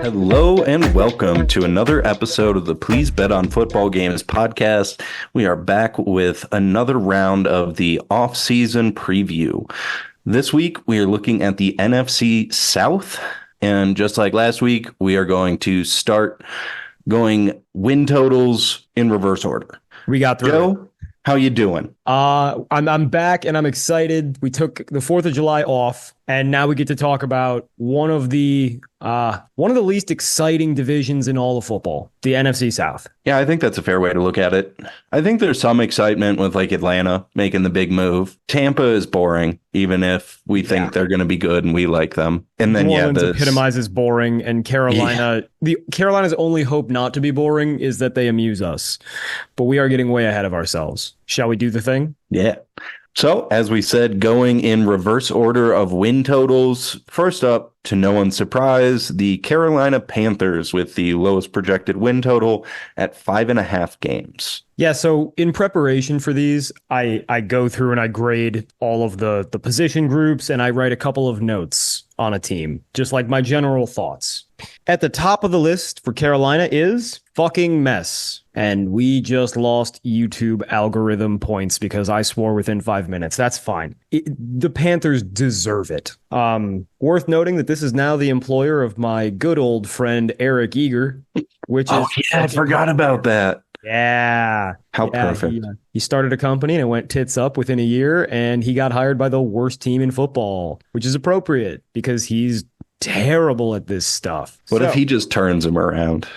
Hello and welcome to another episode of the Please Bet on Football Games podcast. We are back with another round of the off-season preview. This week, we are looking at the NFC South. And just like last week, we are going to start going win totals in reverse order. We got through. Joe, how you doing? I'm back and I'm excited. We took the 4th of July off, and now we get to talk about one of the least exciting divisions in all of football, the NFC South. Yeah, I think that's a fair way to look at it. I think there's some excitement with like Atlanta making the big move. Tampa is boring, even if we think they're going to be good and we like them. And then epitomizes boring, and Carolina. The Carolina's only hope not to be boring is that they amuse us, but we are getting way ahead of ourselves. Shall we do the thing? Yeah. So, as we said, going in reverse order of win totals. First up, to no one's surprise, the Carolina Panthers with the lowest projected win total at 5.5 games. Yeah, so in preparation for these, I go through and I grade all of the position groups, and I write a couple of notes on a team, just like my general thoughts. At the top of the list for Carolina is fucking mess. And we just lost YouTube algorithm points because I swore within 5 minutes. That's fine. The Panthers deserve it. Worth noting that this is now the employer of my good old friend Eric Eager, which is... I forgot about that. Yeah. How perfect. He started a company and it went tits up within a year, and he got hired by the worst team in football, which is appropriate because he's terrible at this stuff. What if he just turns him around?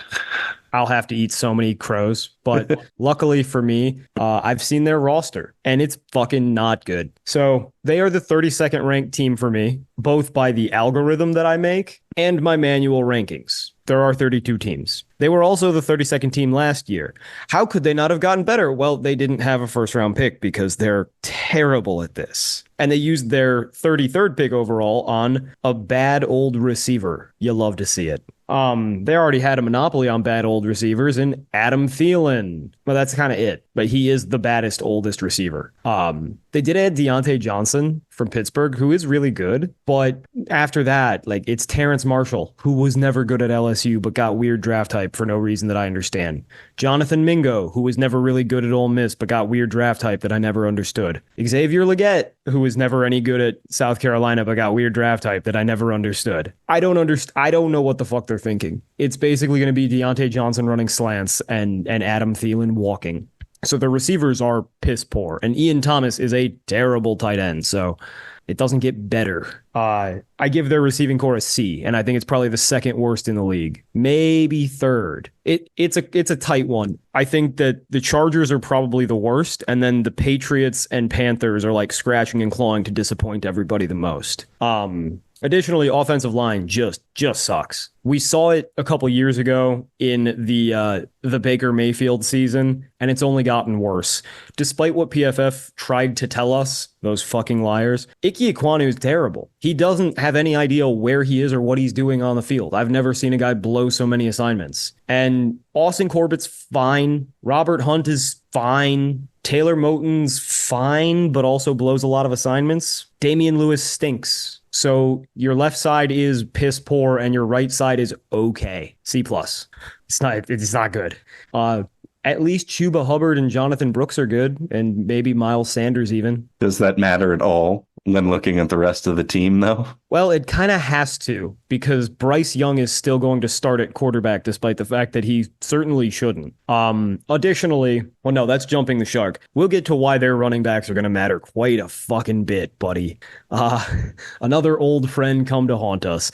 I'll have to eat so many crows. But luckily for me, I've seen their roster, and it's fucking not good. So they are the 32nd ranked team for me, both by the algorithm that I make and my manual rankings. There are 32 teams. They were also the 32nd team last year. How could they not have gotten better? Well, they didn't have a first round pick because they're terrible at this. And they used their 33rd pick overall on a bad old receiver. You love to see it. They already had a monopoly on bad old receivers in Adam Thielen. Well, that's kind of it. But he is the baddest, oldest receiver. They did add Deontay Johnson from Pittsburgh, who is really good. But after that, it's Terrence Marshall, who was never good at LSU, but got weird draft hype for no reason that I understand. Jonathan Mingo, who was never really good at Ole Miss, but got weird draft hype that I never understood. Xavier Legette, who was never any good at South Carolina, but got weird draft hype that I never understood. I don't know what the fuck they're thinking. It's basically going to be Deontay Johnson running slants and Adam Thielen walking. So the receivers are piss poor, and Ian Thomas is a terrible tight end, so it doesn't get better. I give their receiving core a C, and I think it's probably the second worst in the league, maybe third. It's a tight one. I think that the Chargers are probably the worst, and then the Patriots and Panthers are like scratching and clawing to disappoint everybody the most. Additionally, offensive line just sucks. We saw it a couple years ago in the Baker Mayfield season, and it's only gotten worse. Despite what PFF tried to tell us, those fucking liars, Ike Ekwonu is terrible. He doesn't have any idea where he is or what he's doing on the field. I've never seen a guy blow so many assignments. And Austin Corbett's fine. Robert Hunt is fine. Taylor Moton's fine, but also blows a lot of assignments. Damian Lewis stinks. So your left side is piss poor and your right side is okay. C+. It's not good. At least Chuba Hubbard and Jonathan Brooks are good, and maybe Miles Sanders even. Does that matter at all when looking at the rest of the team, though? Well, it kind of has to, because Bryce Young is still going to start at quarterback, despite the fact that he certainly shouldn't. Additionally, well, no, that's jumping the shark. We'll get to why their running backs are going to matter quite a fucking bit, buddy. Another old friend come to haunt us.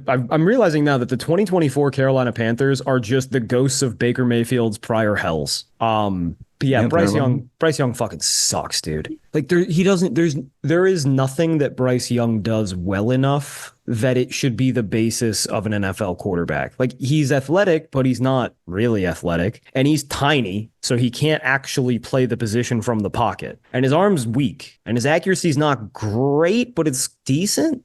I'm realizing now that the 2024 Carolina Panthers are just the ghosts of Baker Mayfield's prior hells. But yeah, Bryce Young fucking sucks, dude. There is nothing that Bryce Young does well enough that it should be the basis of an NFL quarterback. He's athletic, but he's not really athletic. And he's tiny, so he can't actually play the position from the pocket. And his arm's weak. And his accuracy's not great, but it's decent.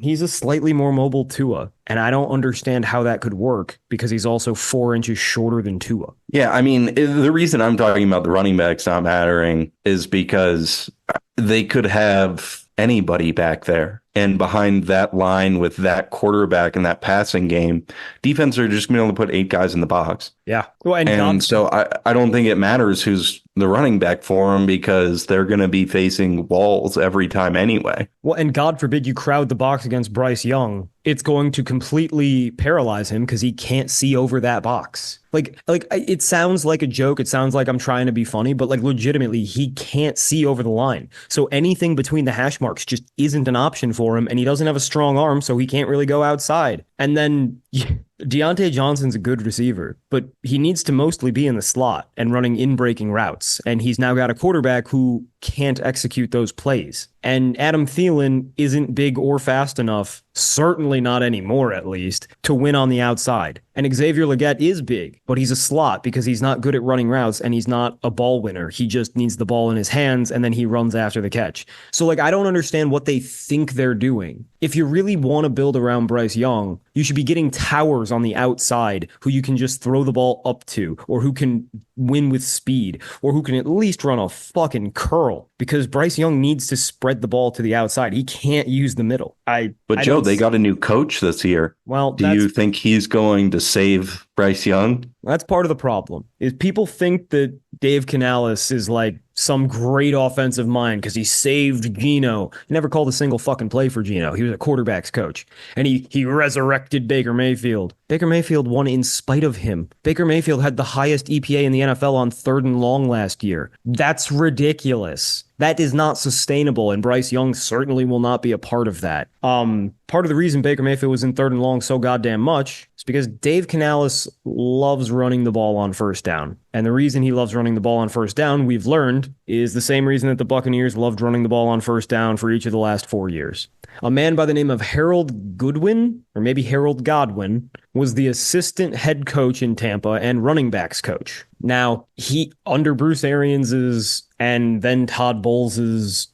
He's a slightly more mobile Tua. And I don't understand how that could work because he's also 4 inches shorter than Tua. Yeah, I mean, the reason I'm talking about the running backs not mattering is because they could have anybody back there. And behind that line with that quarterback and that passing game, defense are just going to be able to put 8 guys in the box. Yeah. Well, and so I don't think it matters who's the running back for them because they're going to be facing walls every time anyway. Well, and God forbid you crowd the box against Bryce Young. It's going to completely paralyze him because he can't see over that box. Like it sounds like a joke. It sounds like I'm trying to be funny, but like legitimately, he can't see over the line. So anything between the hash marks just isn't an option for him. And he doesn't have a strong arm, so he can't really go outside. And then Deontay Johnson's a good receiver, but he needs to mostly be in the slot and running in-breaking routes. And he's now got a quarterback who can't execute those plays. And Adam Thielen isn't big or fast enough, certainly not anymore at least, to win on the outside. And Xavier Legette is big, but he's a slot because he's not good at running routes and he's not a ball winner. He just needs the ball in his hands and then he runs after the catch. So like, I don't understand what they think they're doing. If you really want to build around Bryce Young, you should be getting towers on the outside who you can just throw the ball up to, or who can win with speed, or who can at least run a fucking curl, because Bryce Young needs to spread the ball to the outside. He can't use the middle. But Joe, they got a new coach this year. Well, do you think he's going to save Bryce Young? That's part of the problem. Is people think that Dave Canales is like some great offensive mind because he saved Geno. He never called a single fucking play for Geno. He was a quarterback's coach. And he resurrected Baker Mayfield. Baker Mayfield won in spite of him. Baker Mayfield had the highest EPA in the NFL on 3rd and long last year. That's ridiculous. That is not sustainable, and Bryce Young certainly will not be a part of that. Part of the reason Baker Mayfield was in 3rd and long so goddamn much is because Dave Canales loves running the ball on first down. And the reason he loves running the ball on first down, we've learned, is the same reason that the Buccaneers loved running the ball on first down for each of the last 4 years. A man by the name of Harold Goodwin, or maybe Harold Godwin, was the assistant head coach in Tampa and running backs coach. Now, he, under Bruce Arians's and then Todd Bowles's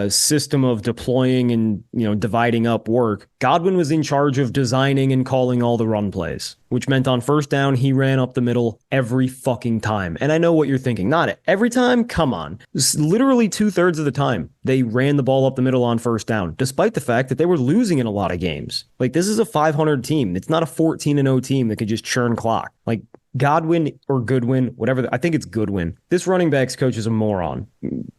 system of deploying and, dividing up work, Godwin was in charge of designing and calling all the run plays, which meant on first down, he ran up the middle every fucking time. And I know what you're thinking. Not every time? Come on. Literally 2/3 of the time, they ran the ball up the middle on first down, despite the fact that they were losing in a lot of games. Like, this is a 500 team. It's not a 14-0 team that could just churn clock. Like, Godwin or Goodwin, whatever. I think it's Goodwin. This running backs coach is a moron.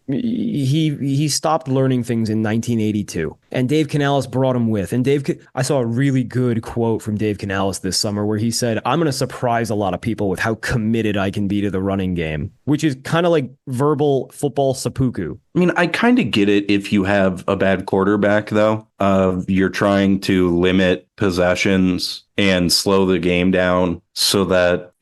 He stopped learning things in 1982, and Dave Canales brought him with. And I saw a really good quote from Dave Canales this summer where he said, "I'm going to surprise a lot of people with how committed I can be to the running game," which is kind of like verbal football seppuku. I mean, I kind of get it if you have a bad quarterback, though. You're trying to limit possessions and slow the game down so that,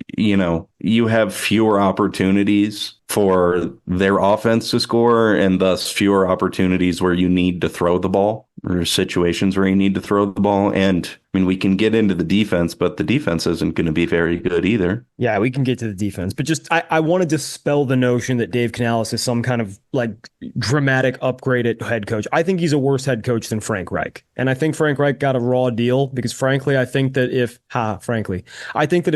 you have fewer opportunities for their offense to score and thus fewer opportunities where you need to throw the ball or situations where you need to throw the ball. And I mean, we can get into the defense, but the defense isn't going to be very good either. Yeah, we can get to the defense, but just I want to dispel the notion that Dave Canales is some kind of like dramatic upgrade at head coach. I think he's a worse head coach than Frank Reich. And I think Frank Reich got a raw deal because frankly, I think that if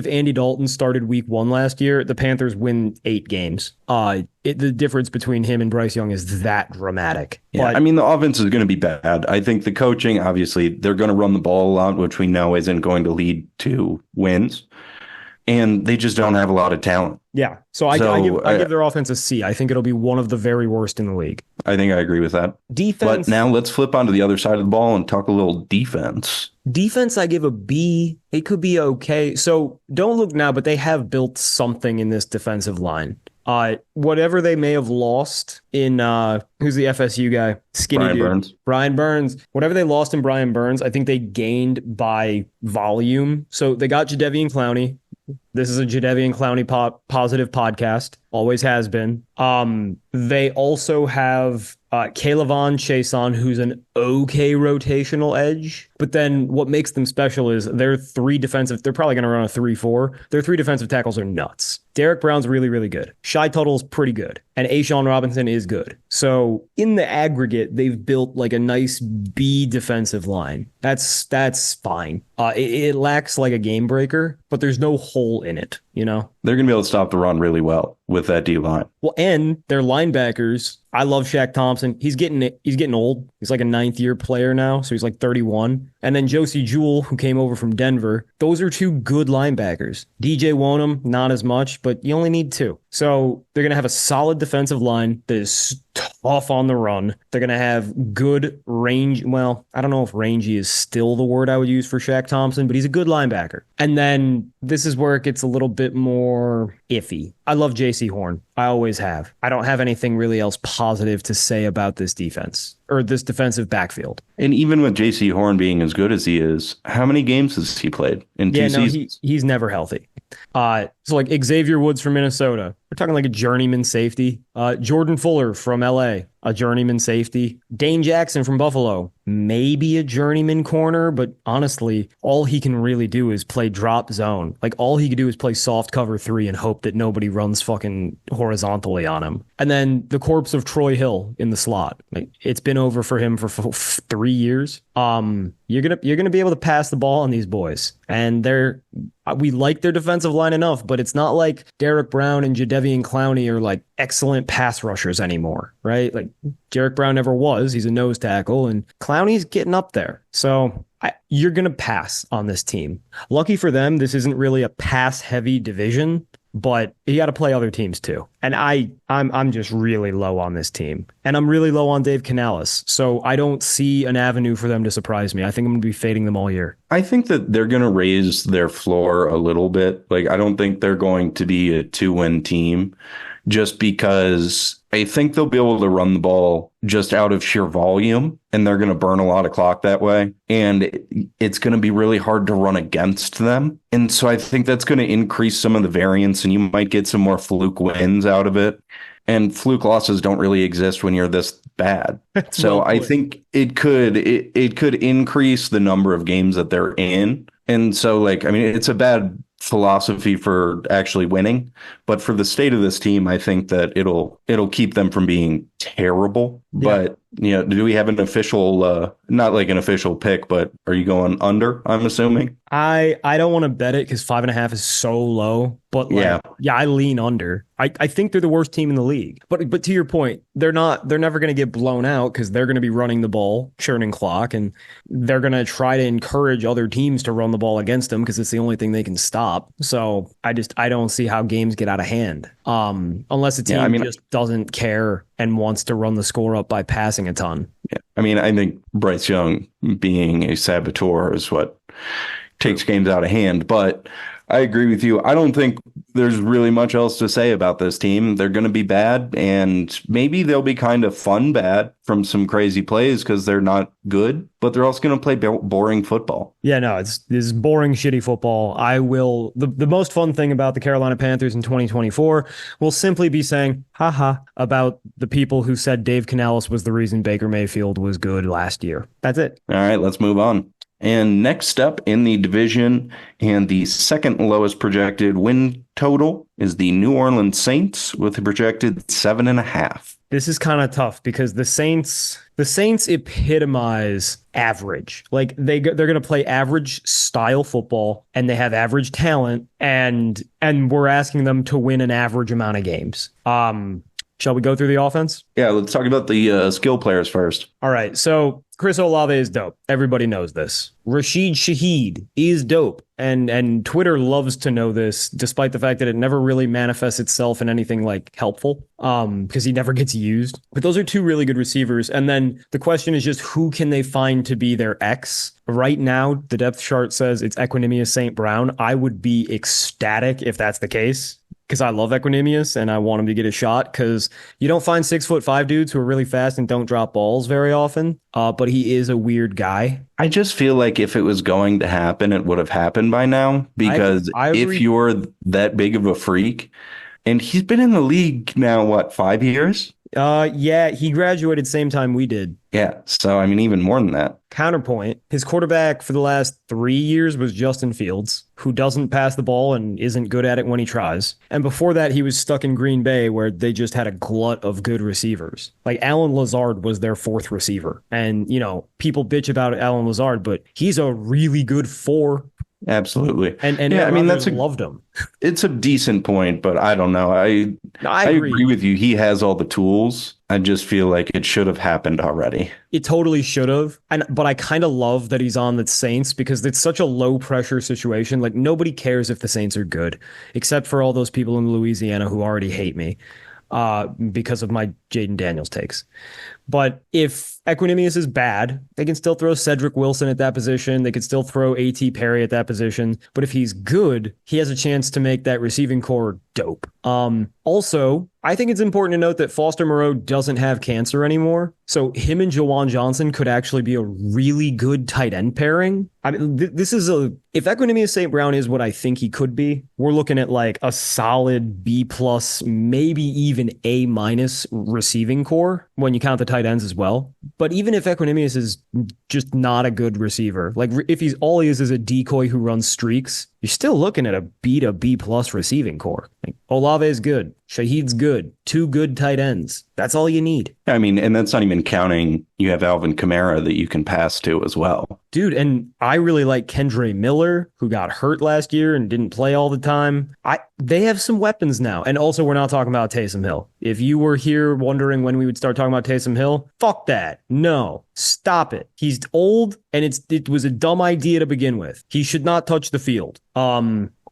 Andy Dalton started week 1 last year, the Panthers win 8 games. The difference between him and Bryce Young is that dramatic. Yeah, but, I mean, the offense is going to be bad. I think the coaching, obviously, they're going to run the ball a lot, which we know isn't going to lead to wins. And they just don't have a lot of talent. Yeah. So I give their offense a C. I think it'll be one of the very worst in the league. I think I agree with that. Defense. But now let's flip onto the other side of the ball and talk a little defense. Defense, I give a B. It could be okay. So don't look now, but they have built something in this defensive line. Whatever they may have lost in who's the FSU guy? Skinny Brian dude. Burns. Brian Burns. Whatever they lost in Brian Burns, I think they gained by volume. So they got Jadeveon Clowney. This is a Jadeveon Clowney positive podcast. Always has been. They also have Kaylavon Chason, who's an okay rotational edge. But then what makes them special is they're probably going to run a 3-4. Their 3 defensive tackles are nuts. Derek Brown's really, really good. Shy Tuttle's pretty good. And A'Shawn Robinson is good. So in the aggregate, they've built like a nice B defensive line. That's fine. It lacks like a game breaker, but there's no hole in it, you know? They're going to be able to stop the run really well with that D line. Well, and their linebackers, I love Shaq Thompson. He's getting old. He's like a ninth-year player now, so he's like 31. And then Josie Jewell, who came over from Denver. Those are two good linebackers. DJ Wonham, not as much, but you only need two. So they're going to have a solid defensive line that is tough on the run. They're going to have good range. Well, I don't know if rangy is still the word I would use for Shaq Thompson, but he's a good linebacker. And then this is where it gets a little bit more iffy. I love J.C. Horn. I always have. I don't have anything really else positive to say about this defense or this defensive backfield. And even with J.C. Horn being as good as he is, how many games has he played in two seasons? He's never healthy. So like Xavier Woods from Minnesota, we're talking like a journeyman safety. Jordan Fuller from LA, a journeyman safety. Dane Jackson from Buffalo, maybe a journeyman corner, but honestly, all he can really do is play drop zone. Like all he can do is play soft cover 3 and hope that nobody runs fucking horizontally on him. And then the corpse of Troy Hill in the slot. Like it's been over for him for 3 years. You're gonna be able to pass the ball on these boys, and we like their defensive line enough, but it's not like Derek Brown and Jadeveon Clowney are like excellent pass rushers anymore, right? Like Derek Brown never was. He's a nose tackle, and Clowney's getting up there. So you're gonna pass on this team. Lucky for them, this isn't really a pass-heavy division. But you got to play other teams too. And I'm just really low on this team. And I'm really low on Dave Canales. So I don't see an avenue for them to surprise me. I think I'm going to be fading them all year. I think that they're going to raise their floor a little bit. Like, I don't think they're going to be a 2-win team just because I think they'll be able to run the ball just out of sheer volume, and they're going to burn a lot of clock that way. And it's going to be really hard to run against them. And so I think that's going to increase some of the variance, and you might get some more fluke wins out of it. And fluke losses don't really exist when you're this bad. So I think it could increase the number of games that they're in. And so, like, I mean, it's a bad philosophy for actually winning, but for the state of this team, I think that it'll keep them from being terrible. Yeah. But do we have an official, not like an official pick, but are you going under? I'm assuming. I don't want to bet it because 5.5 is so low, but I lean under. I think they're the worst team in the league. But to your point, they're never going to get blown out because they're going to be running the ball, churning clock, and they're going to try to encourage other teams to run the ball against them because it's the only thing they can stop. So I don't see how games get out of hand. Unless a team just doesn't care and wants to run the score up by passing a ton. Yeah. I mean, I think Bryce Young being a saboteur is what takes games out of hand, but I agree with you. I don't think there's really much else to say about this team. They're going to be bad, and maybe they'll be kind of fun bad from some crazy plays because they're not good, but they're also going to play boring football. Yeah, no, it's boring, shitty football. The most fun thing about the Carolina Panthers in 2024 will simply be saying, haha, about the people who said Dave Canales was the reason Baker Mayfield was good last year. That's it. All right, let's move on. And next up in the division and the second lowest projected win total is the New Orleans Saints with a projected 7.5. This is kind of tough because the Saints epitomize average. Like they're going to play average style football, and they have average talent, and we're asking them to win an average amount of games. Shall we go through the offense? Yeah, let's talk about the skill players first. All right, so Chris Olave is dope. Everybody knows this. Rashid Shaheed is dope. And Twitter loves to know this, despite the fact that it never really manifests itself in anything like helpful, because he never gets used. But those are two really good receivers. And then the question is just who can they find to be their X? Right now, the depth chart says it's Equanimeous St. Brown. I would be ecstatic if that's the case, because I love Equanimeous and I want him to get a shot, because you don't find 6'5" dudes who are really fast and don't drop balls very often. But he is a weird guy. I just feel like if it was going to happen, it would have happened by now, because if you're that big of a freak, and he's been in the league now, 5 years? Yeah, he graduated same time we did. Yeah. So, I mean, even more than that. Counterpoint, his quarterback for the last 3 years was Justin Fields, who doesn't pass the ball and isn't good at it when he tries. And before that, he was stuck in Green Bay, where they just had a glut of good receivers. Like Alan Lazard was their fourth receiver. And, people bitch about Alan Lazard, but he's a really good four. Absolutely. And yeah, I mean, loved him. It's a decent point, but I don't know. I agree with you. He has all the tools. I just feel like it should have happened already. It totally should have. But I kind of love that he's on the Saints because it's such a low pressure situation. Like nobody cares if the Saints are good, except for all those people in Louisiana who already hate me because of my Jaden Daniels takes. But if Equanimeous is bad, they can still throw Cedric Wilson at that position. They could still throw A.T. Perry at that position. But if he's good, he has a chance to make that receiving core dope. Also, I think it's important to note that Foster Moreau doesn't have cancer anymore. So him and Jawan Johnson could actually be a really good tight end pairing. I mean, this is if Equanimeous St. Brown is what I think he could be, we're looking at like a solid B+, maybe even A- receiving core when you count the tight ends as well. But even if Equanimeous is just not a good receiver, like if he's all he is a decoy who runs streaks, you're still looking at a B to B+ receiving core. Like Olave is good. Shaheed's good. 2 good tight ends. That's all you need. I mean, and that's not even counting you have Alvin Kamara that you can pass to as well. Dude, and I really like Kendre Miller, who got hurt last year and didn't play all the time. They have some weapons now. And also, we're not talking about Taysom Hill. If you were here wondering when we would start talking about Taysom Hill, fuck that. No, stop it. He's old, and it was a dumb idea to begin with. He should not touch the field.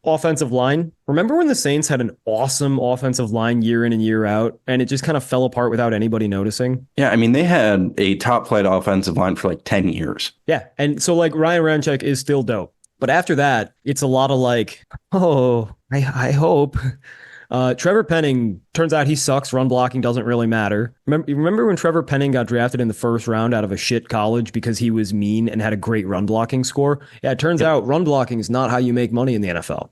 Offensive line. Remember when the Saints had an awesome offensive line year in and year out, and it just kind of fell apart without anybody noticing? Yeah, I mean, they had a top flight offensive line for like 10 years. Yeah, and so like Ryan Ramczyk is still dope. But after that, it's a lot of like, I hope. Trevor Penning, turns out he sucks. Run blocking doesn't really matter. Remember when Trevor Penning got drafted in the first round out of a shit college because he was mean and had a great run blocking score? Yeah, it turns out run blocking is not how you make money in the NFL.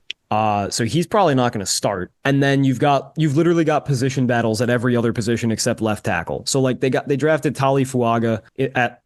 So he's probably not going to start. And then you've literally got position battles at every other position except left tackle. So like they drafted Tali Fuaga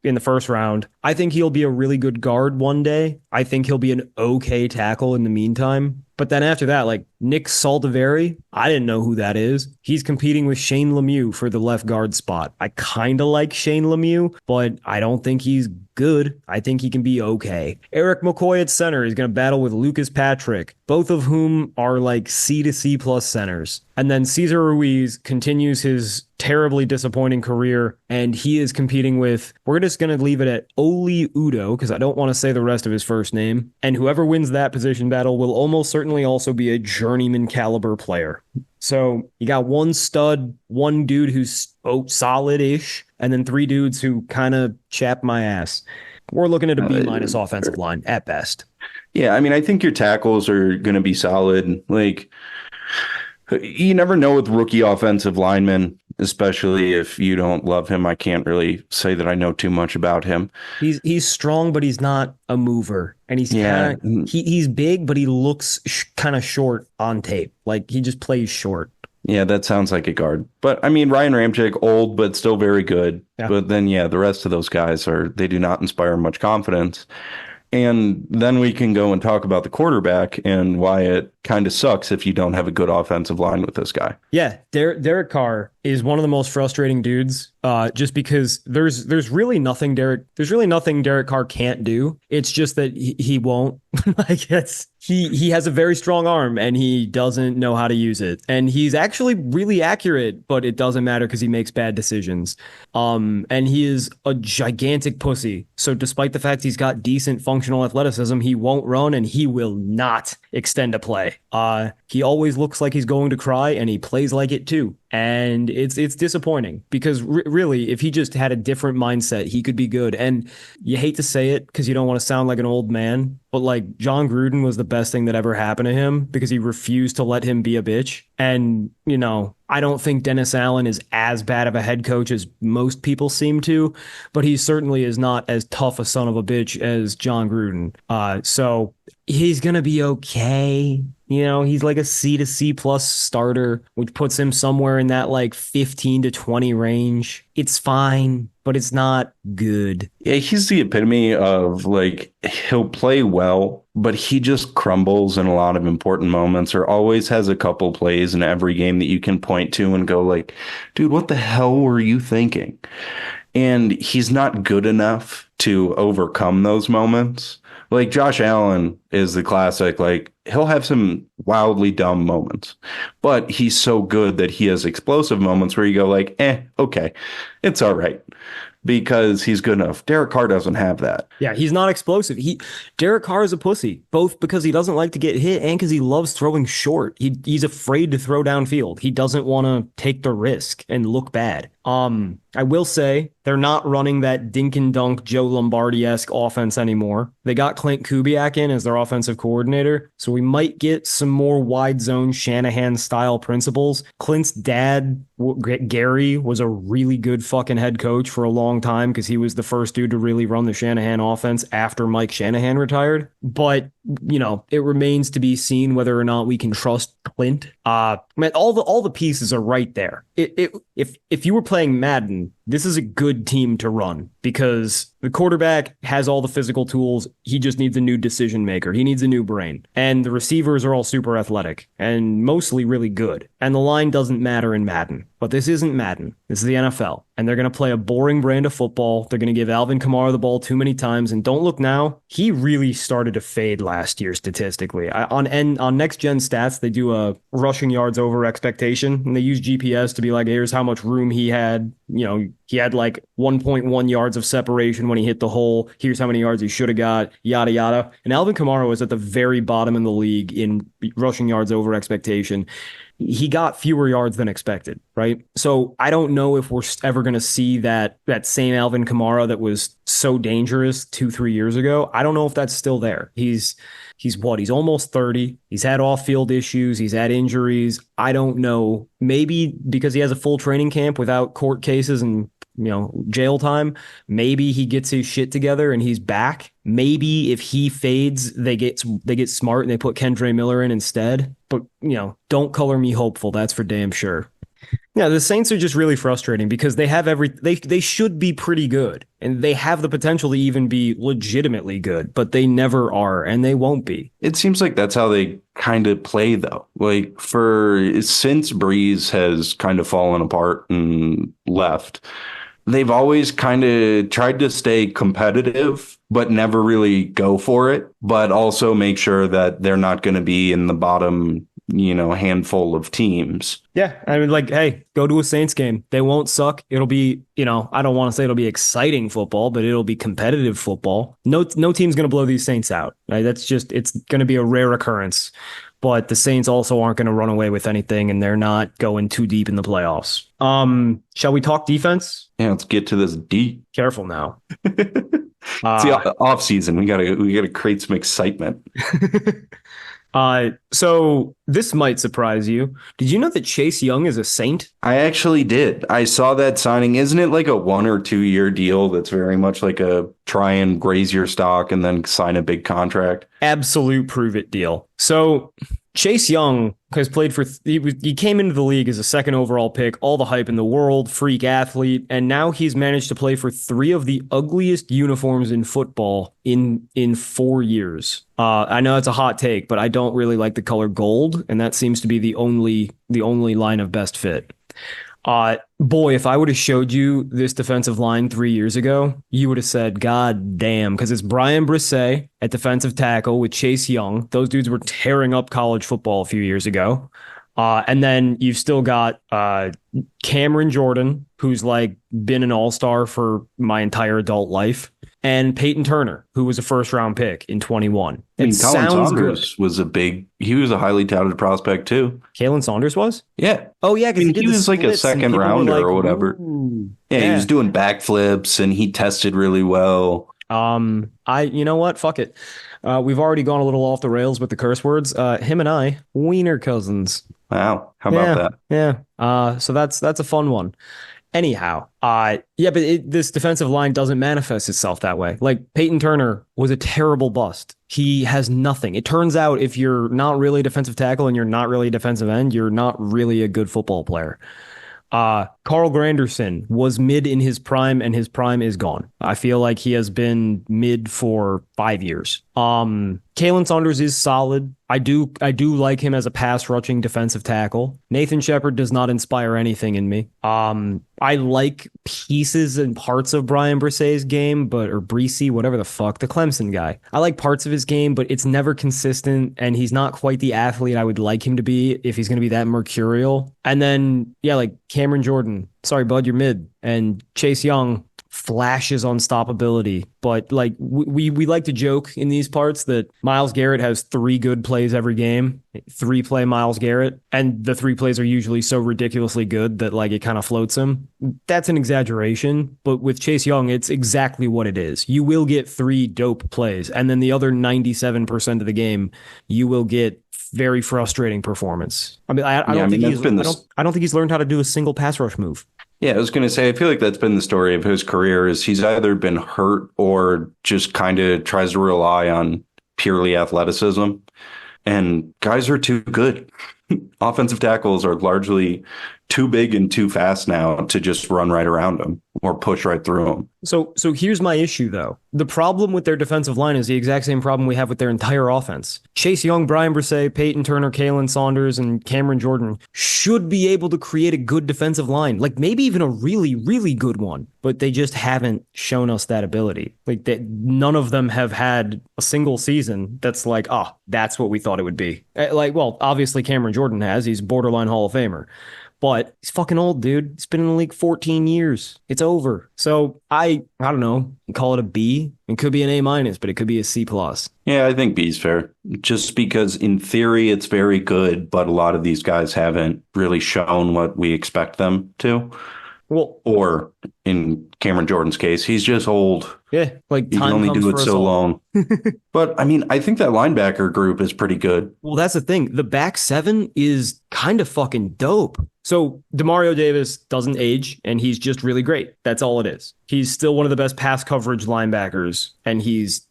in the first round. I think he'll be a really good guard one day. I think he'll be an okay tackle in the meantime. But then after that, like Nick Saldiveri, I didn't know who that is. He's competing with Shane Lemieux for the left guard spot. I kind of like Shane Lemieux, but I don't think he's good. I think he can be okay. Eric McCoy at center is going to battle with Lucas Patrick, both of whom are like C to C+ centers. And then Cesar Ruiz continues his terribly disappointing career, and he is competing with, we're just going to leave it at Oli Udo, because I don't want to say the rest of his first name. And whoever wins that position battle will almost certainly also be a journeyman caliber player. So you got one stud, one dude who's solid-ish, and then 3 dudes who kind of chap my ass. We're looking at a B- offensive line at best. Yeah, I mean, I think your tackles are going to be solid. Like, you never know with rookie offensive linemen, especially if you don't love him. I can't really say that I know too much about him. He's strong, but he's not a mover. And he's big, but he looks kind of short on tape. Like he just plays short. Yeah, that sounds like a guard. But I mean, Ryan Ramczyk, old, but still very good. Yeah. But then, the rest of those guys they do not inspire much confidence. And then we can go and talk about the quarterback and why it kind of sucks if you don't have a good offensive line with this guy. Yeah, Derek Carr is one of the most frustrating dudes. Just because there's really nothing Derek Carr can't do. It's just that he won't. Like he has a very strong arm and he doesn't know how to use it. And he's actually really accurate, but it doesn't matter because he makes bad decisions. And he is a gigantic pussy. So despite the fact he's got decent functional athleticism, he won't run and he will not extend a play. He always looks like he's going to cry and he plays like it too. And it's disappointing because really, if he just had a different mindset, he could be good. And you hate to say it because you don't want to sound like an old man, but like John Gruden was the best thing that ever happened to him because he refused to let him be a bitch. And, I don't think Dennis Allen is as bad of a head coach as most people seem to, but he certainly is not as tough a son of a bitch as John Gruden. So he's going to be okay. He's like a C to C plus starter, which puts him somewhere in that like 15 to 20 range. It's fine, but it's not good. Yeah, he's the epitome of like he'll play well, but he just crumbles in a lot of important moments, or always has a couple plays in every game that you can point to and go like, dude, what the hell were you thinking? And he's not good enough to overcome those moments. Like Josh Allen is the classic, like he'll have some wildly dumb moments, but he's so good that he has explosive moments where you go like, okay, it's all right because he's good enough. Derek Carr doesn't have that. Yeah, he's not explosive. Derek Carr is a pussy, both because he doesn't like to get hit and because he loves throwing short. He's afraid to throw downfield. He doesn't want to take the risk and look bad. I will say they're not running that dink and dunk Joe Lombardi-esque offense anymore. They got Clint Kubiak in as their offensive coordinator, so we might get some more wide zone Shanahan style principles. Clint's dad, Gary, was a really good fucking head coach for a long time because he was the first dude to really run the Shanahan offense after Mike Shanahan retired. But it remains to be seen whether or not we can trust Clint. Man, all the pieces are right there. If you were playing Madden, this is a good team to run because the quarterback has all the physical tools. He just needs a new decision maker. He needs a new brain. And the receivers are all super athletic and mostly really good. And the line doesn't matter in Madden. But this isn't Madden. This is the NFL. And they're going to play a boring brand of football. They're going to give Alvin Kamara the ball too many times. And don't look now. He really started to fade last year statistically. On Next Gen Stats, they do a rushing yards over expectation. And they use GPS to be like, here's how much room he had. He had like 1.1 yards of separation when he hit the hole. Here's how many yards he should have got, yada, yada. And Alvin Kamara was at the very bottom in the league in rushing yards over expectation. He got fewer yards than expected, right? So I don't know if we're ever going to see that same Alvin Kamara that was so dangerous 2-3 years ago. I don't know if that's still there. He's almost 30. He's had off-field issues. He's had injuries. I don't know. Maybe because he has a full training camp without court cases and jail time, maybe he gets his shit together and he's back. Maybe if he fades, they get smart and they put Kendre Miller in instead. But don't color me hopeful. That's for damn sure. Yeah, the Saints are just really frustrating because they have they should be pretty good and they have the potential to even be legitimately good, but they never are and they won't be. It seems like that's how they kind of play though. Like since Breeze has kind of fallen apart and left, they've always kind of tried to stay competitive, but never really go for it, but also make sure that they're not going to be in the bottom, handful of teams. Yeah. I mean, like, hey, go to a Saints game. They won't suck. It'll be, I don't want to say it'll be exciting football, but it'll be competitive football. No team's going to blow these Saints out. Right? It's going to be a rare occurrence. But the Saints also aren't going to run away with anything, and they're not going too deep in the playoffs. Shall we talk defense? Yeah, let's get to this deep. Careful now. It's the off season. We gotta create some excitement. So this might surprise you. Did you know that Chase Young is a Saint? I actually did. I saw that signing. Isn't it like a 1 or 2 year deal that's very much like a try and graze your stock and then sign a big contract? Absolute prove it deal. So Chase Young has played for, he came into the league as a second overall pick, all the hype in the world, freak athlete, and now he's managed to play for 3 of the ugliest uniforms in football in 4 years. I know it's a hot take, but I don't really like the color gold, and that seems to be the only line of best fit. Boy, if I would have showed you this defensive line 3 years ago, you would have said, God damn, because it's Brian Brisset at defensive tackle with Chase Young. Those dudes were tearing up college football a few years ago. And then you've still got Cameron Jordan, who's like been an all-star for my entire adult life, and Peyton Turner, who was a first-round pick in 21. I mean, Colin Saunders was he was a highly touted prospect too. Kalen Saunders was? Yeah. Oh, yeah, because he was like a second rounder or whatever. Yeah, he was doing backflips and he tested really well. You know what? Fuck it. We've already gone a little off the rails with the curse words. Him and I, wiener cousins. Wow. How about that? Yeah. So that's a fun one. Anyhow, yeah, but this defensive line doesn't manifest itself that way. Like Peyton Turner was a terrible bust. He has nothing. It turns out if you're not really a defensive tackle and you're not really a defensive end, you're not really a good football player. Carl Granderson was mid in his prime, and his prime is gone. I feel like he has been mid for 5 years. Kalen Saunders is solid. I do like him as a pass rushing defensive tackle. Nathan Shepard does not inspire anything in me. I like pieces and parts of Brian Brisse's game, or Bresee, whatever the fuck, the Clemson guy. I like parts of his game, but it's never consistent, and he's not quite the athlete I would like him to be if he's going to be that mercurial. And then, yeah, like Cameron Jordan. Sorry, bud, you're mid. And Chase Young flashes unstoppability. But like we like to joke in these parts that Myles Garrett has 3 good plays every game, 3-play Myles Garrett, and the 3 plays are usually so ridiculously good that like it kind of floats him. That's an exaggeration, but with Chase Young, it's exactly what it is. You will get 3 dope plays, and then the other 97% of the game, you will get very frustrating performance. I mean, I don't think he's learned how to do a single pass rush move. Yeah, I was going to say, I feel like that's been the story of his career is he's either been hurt or just kind of tries to rely on purely athleticism. And guys are too good. Offensive tackles are largely too big and too fast now to just run right around them or push right through them. So here's my issue, though. The problem with their defensive line is the exact same problem we have with their entire offense. Chase Young, Brian Brisset, Peyton Turner, Kalen Saunders, and Cameron Jordan should be able to create a good defensive line, like maybe even a really, really good one, but they just haven't shown us that ability. Like that, none of them have had a single season that's like, oh, that's what we thought it would be. Like, well, obviously Cameron Jordan has. He's borderline Hall of Famer. But he's fucking old, dude. He's been in the league 14 years. It's over. So I don't know. Call it a B. It could be an A minus, but it could be a C plus. Yeah, I think B's fair. Just because in theory it's very good, but a lot of these guys haven't really shown what we expect them to. Well, or in Cameron Jordan's case, he's just old. Yeah, like you can only do it so long. But I mean, I think that linebacker group is pretty good. Well, that's the thing. The back 7 is kind of fucking dope. So Demario Davis doesn't age, and he's just really great. That's all it is. He's still one of the best pass coverage linebackers, and he's,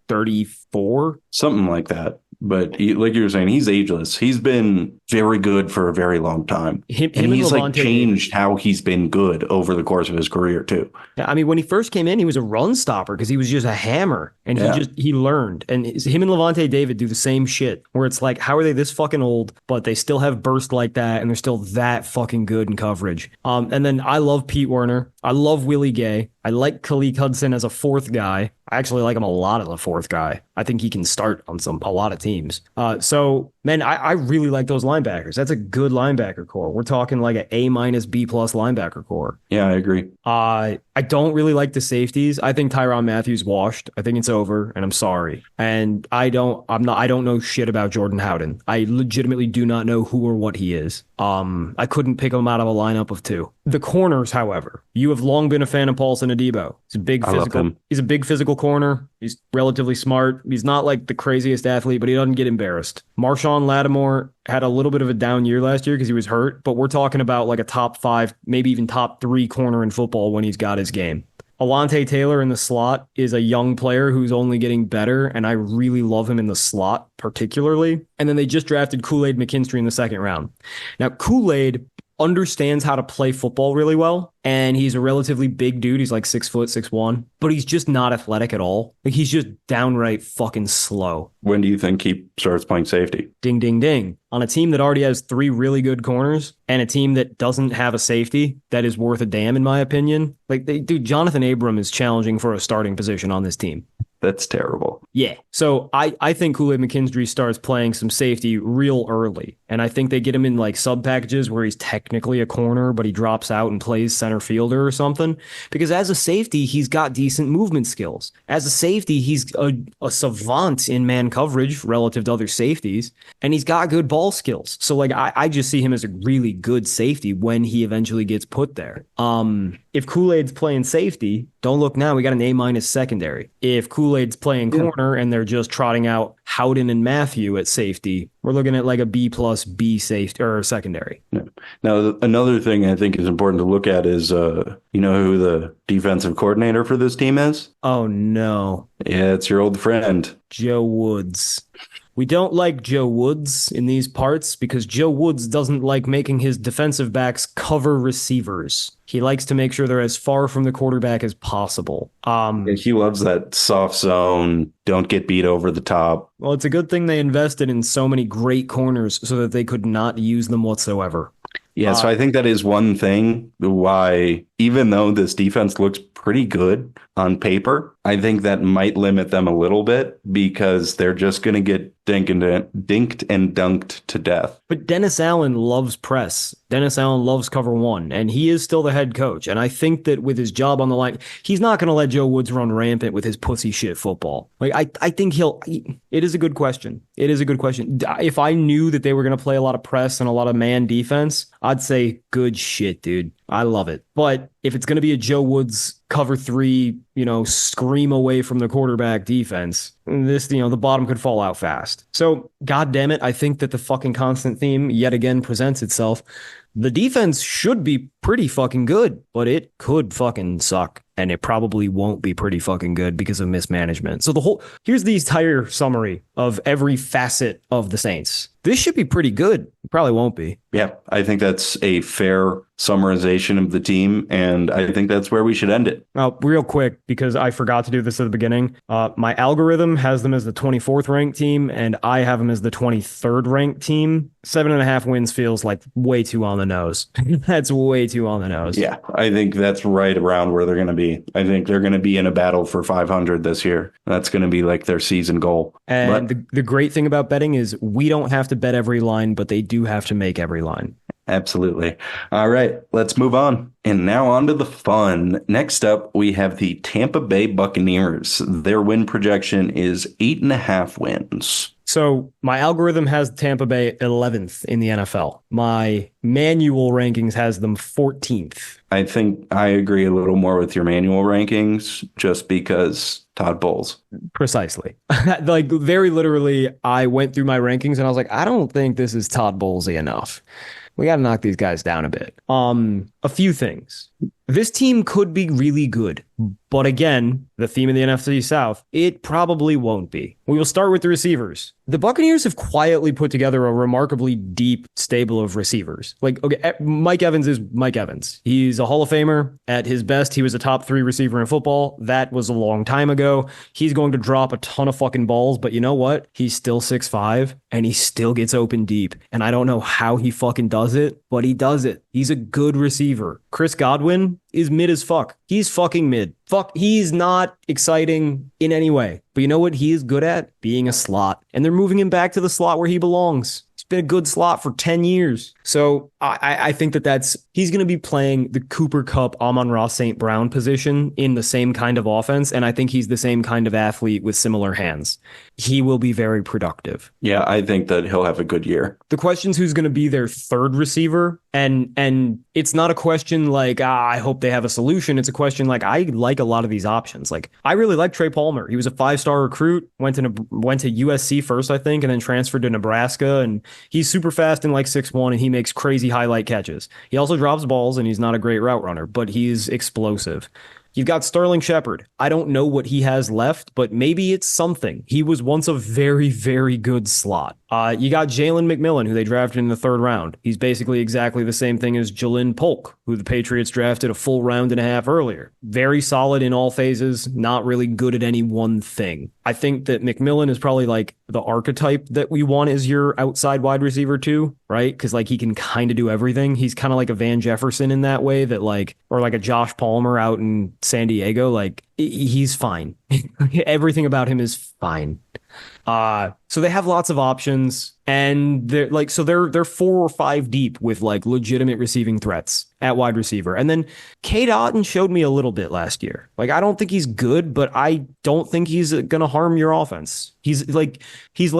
34? Something like that. But like you were saying, he's ageless. He's been very good for a very long time. And he's like changed how he's been good over the course of his career too. Yeah, I mean, when he first came in, he was a run stopper because he was just a hammer, and he learned. And him and Levante David do the same shit where it's like, how are they this fucking old, but they still have burst like that, and they're still that fucking good in coverage. And then I love Pete Werner. I love Willie Gay. I like Khaleke Hudson as a 4th guy. I actually like him a lot as a 4th guy. I think he can start on a lot of teams. So, man, I really like those linebackers. That's a good linebacker core. We're talking like an A minus B plus linebacker core. Yeah, I agree. I don't really like the safeties. I think Tyrann Mathieu washed. I think it's over, and I'm sorry. And I don't know shit about Jordan Howden. I legitimately do not know who or what he is. I couldn't pick him out of a lineup of 2. The corners, however, you have long been a fan of Paulson Adebo. He's a big physical. He's a big physical corner. He's relatively smart. He's not like the craziest athlete, but he doesn't get embarrassed. Marshawn Lattimore had a little bit of a down year last year because he was hurt, but we're talking about like a top 5, maybe even top 3 corner in football when he's got his game. Alante Taylor in the slot is a young player who's only getting better, and I really love him in the slot particularly. And then they just drafted Kool-Aid McKinstry in the 2nd round. Now, Kool-Aid understands how to play football really well, and he's a relatively big dude. He's like 6 foot, 6'1", but he's just not athletic at all. Like, he's just downright fucking slow. When do you think he starts playing safety? Ding, ding, ding. On a team that already has 3 really good corners and a team that doesn't have a safety that is worth a damn, in my opinion. Like, Jonathan Abram is challenging for a starting position on this team. That's terrible. Yeah. So I think Kool-Aid McKinstry starts playing some safety real early. And I think they get him in like sub packages where he's technically a corner, but he drops out and plays center fielder or something. Because as a safety, he's got decent movement skills. As a safety, he's a savant in man coverage relative to other safeties. And he's got good ball skills. So like I just see him as a really good safety when he eventually gets put there. If Kool-Aid's playing safety, don't look now. We got an A minus secondary. If Kool-Aid's playing corner and they're just trotting out Howden and Matthew at safety, we're looking at like a B plus B safety or secondary. Yeah. Now, another thing I think is important to look at is, you know who the defensive coordinator for this team is? Oh, no. Yeah, it's your old friend. Joe Woods. We don't like Joe Woods in these parts because Joe Woods doesn't like making his defensive backs cover receivers. He likes to make sure they're as far from the quarterback as possible. And he loves that soft zone, don't get beat over the top. Well, it's a good thing they invested in so many great corners so that they could not use them whatsoever. Yeah, so I think that is one thing why, even though this defense looks pretty good on paper, I think that might limit them a little bit because they're just going to get dinked and dunked to death. But Dennis Allen loves press. Dennis Allen loves cover one, and he is still the head coach. And I think that with his job on the line, he's not going to let Joe Woods run rampant with his pussy shit football. Like I think it is a good question. It is a good question. If I knew that they were going to play a lot of press and a lot of man defense, I'd say good shit, dude. I love it. But if it's going to be a Joe Woods cover three, scream away from the quarterback defense, this, the bottom could fall out fast. So, God damn it, I think that the fucking constant theme yet again presents itself. The defense should be pretty fucking good, but it could fucking suck. And it probably won't be pretty fucking good because of mismanagement. So here's the entire summary of every facet of the Saints. This should be pretty good. It probably won't be. Yeah, I think that's a fair summarization of the team, and I think that's where we should end it. Now, real quick, because I forgot to do this at the beginning, my algorithm has them as the 24th ranked team, and I have them as the 23rd ranked team. 7.5 wins feels like way too on the nose. That's way too on the nose. Yeah, I think that's right around where they're going to be. I think they're going to be in a battle for 500 this year. That's going to be like their season goal. And the great thing about betting is we don't have to bet every line, but they do have to make every line. Absolutely. All right, let's move on. And now on to the fun. Next up, we have the Tampa Bay Buccaneers. Their win projection is 8.5 wins. So my algorithm has Tampa Bay 11th in the NFL. My manual rankings has them 14th. I think I agree a little more with your manual rankings just because Todd Bowles. Precisely. Like very literally, I went through my rankings and I was like, I don't think this is Todd Bowlesy enough. We got to knock these guys down a bit. A few things. This team could be really good, but again, the theme of the NFC South, it probably won't be. We will start with the receivers. The Buccaneers have quietly put together a remarkably deep stable of receivers. Like, okay, Mike Evans is Mike Evans. He's a Hall of Famer. At his best, he was a top 3 receiver in football. That was a long time ago. He's going to drop a ton of fucking balls, but you know what? He's still 6'5", and he still gets open deep. And I don't know how he fucking does it, but he does it. He's a good receiver. Chris Godwin is mid as fuck. He's fucking mid. He's not exciting in any way. But you know what he is good at? Being a slot. And they're moving him back to the slot where he belongs. He's been a good slot for 10 years. So I think he's going to be playing the Cooper Kupp, Amon-Ra St. Brown position in the same kind of offense. And I think he's the same kind of athlete with similar hands. He will be very productive. Yeah, I think that he'll have a good year. The question's who's going to be their third receiver. And it's not a question like, I hope they have a solution. It's a question like, I like a lot of these options. Like, I really like Trey Palmer. He was a 5-star recruit, went to USC first, I think, and then transferred to Nebraska. And he's super fast and like 6'1", and he makes crazy highlight catches. He also drops balls, and he's not a great route runner, but he's explosive. You've got Sterling Shepard. I don't know what he has left, but maybe it's something. He was once a very, very good slot. You got Jalen McMillan, who they drafted in the 3rd round. He's basically exactly the same thing as Jalen Polk, who the Patriots drafted a full round and a half earlier. Very solid in all phases, not really good at any one thing. I think that McMillan is probably like the archetype that we want as your outside wide receiver too, right? Because like he can kind of do everything. He's kind of like a Van Jefferson in that way, that like, or like a Josh Palmer out in San Diego. Like he's fine. Everything about him is fine. So they have lots of options, and they're 4 or 5 deep with like legitimate receiving threats at wide receiver. And then Cade Otton showed me a little bit last year. Like, I don't think he's good, but I don't think he's going to harm your offense. He's like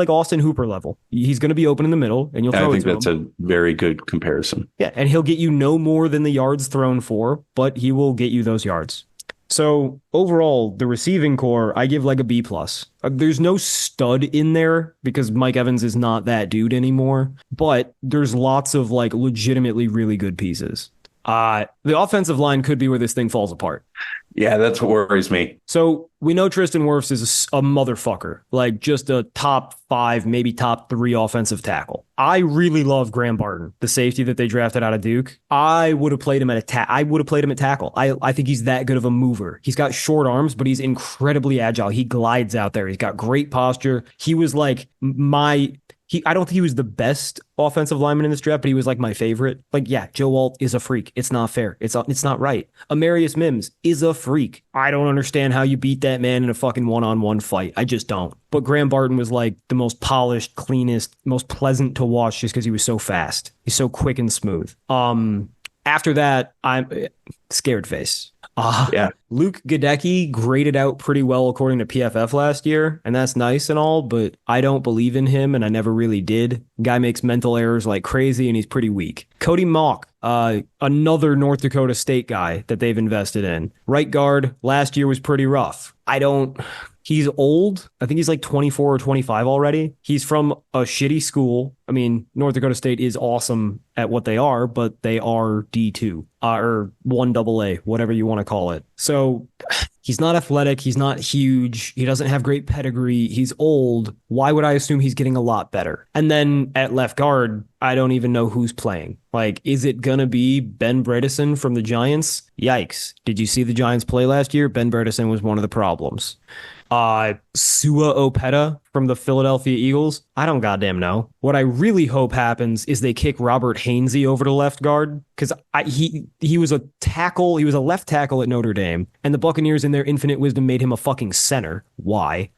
Austin Hooper level. He's going to be open in the middle, and you'll throw it to him. I think that's a very good comparison. Yeah, and he'll get you no more than the yards thrown for, but he will get you those yards. So overall, the receiving core, I give like a B plus. There's no stud in there because Mike Evans is not that dude anymore, but there's lots of like legitimately really good pieces. The offensive line could be where this thing falls apart. Yeah, that's what worries me. So we know Tristan Wirfs is a motherfucker, like just a top 5, maybe top 3 offensive tackle. I really love Graham Barton, the safety that they drafted out of Duke. I would have played him at tackle. I think he's that good of a mover. He's got short arms, but he's incredibly agile. He glides out there. He's got great posture. He was like I don't think he was the best offensive lineman in this draft, but he was like my favorite. Like, yeah, Joe Alt is a freak. It's not fair. It's not right. Amarius Mims is a freak. I don't understand how you beat that man in a fucking one-on-one fight. I just don't. But Graham Barton was like the most polished, cleanest, most pleasant to watch just because he was so fast. He's so quick and smooth. After that, I'm scared face. Yeah. Luke Gadecki graded out pretty well according to PFF last year, and that's nice and all, but I don't believe in him, and I never really did. Guy makes mental errors like crazy, and he's pretty weak. Cody Mauch, another North Dakota State guy that they've invested in. Right guard, last year was pretty rough. He's old. I think he's like 24 or 25 already. He's from a shitty school. I mean, North Dakota State is awesome at what they are, but they are D2 or 1AA, whatever you want to call it. So he's not athletic. He's not huge. He doesn't have great pedigree. He's old. Why would I assume he's getting a lot better? And then at left guard, I don't even know who's playing. Like, is it going to be Ben Bredesen from the Giants? Yikes. Did you see the Giants play last year? Ben Bredesen was one of the problems. Sua Opeta from the Philadelphia Eagles. I don't goddamn know. What I really hope happens is they kick Robert Hainsey over to left guard because he was a tackle. He was a left tackle at Notre Dame, and the Buccaneers, in their infinite wisdom, made him a fucking center. Why?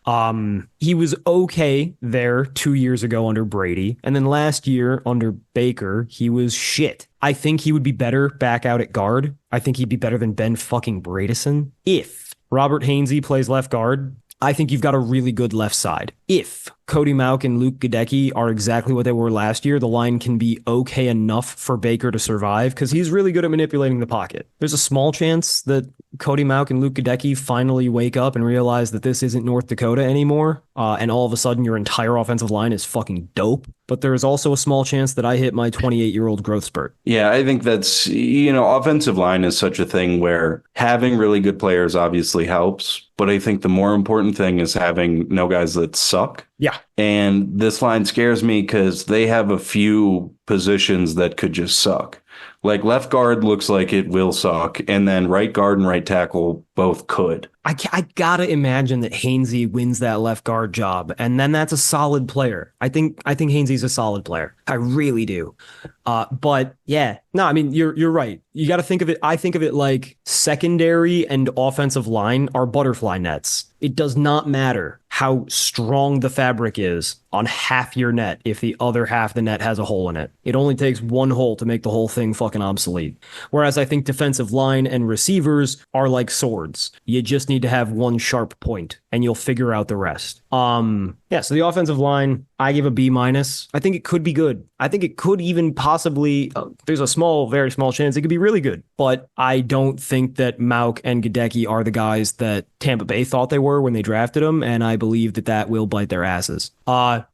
He was okay there 2 years ago under Brady, and then last year under Baker, he was shit. I think he would be better back out at guard. I think he'd be better than Ben fucking Bredesen if Robert Hainsey plays left guard. I think you've got a really good left side. If Cody Mauch and Luke Gadecki are exactly what they were last year, the line can be okay enough for Baker to survive because he's really good at manipulating the pocket. There's a small chance that Cody Mauch and Luke Gadecki finally wake up and realize that this isn't North Dakota anymore, and all of a sudden your entire offensive line is fucking dope. But there is also a small chance that I hit my 28-year-old growth spurt. Yeah, I think that's, offensive line is such a thing where having really good players obviously helps, but I think the more important thing is having no guys that suck. Yeah. And this line scares me because they have a few positions that could just suck. Like left guard looks like it will suck, and then right guard and right tackle both could. I gotta imagine that Hainsey wins that left guard job, and then that's a solid player. I think Hainsey's a solid player. I really do. But yeah, no, I mean you're right. You got to think of it. I think of it like secondary and offensive line are butterfly nets. It does not matter how strong the fabric is on half your net if the other half of the net has a hole in it. It only takes one hole to make the whole thing fucking obsolete. Whereas I think defensive line and receivers are like swords. You just need to have one sharp point and you'll figure out the rest. So the offensive line, I give a B minus. I think it could be good. I think it could even possibly, there's a very small chance it could be really good. But I don't think that Mauch and Gadecki are the guys that Tampa Bay thought they were when they drafted them, and I believe that will bite their asses.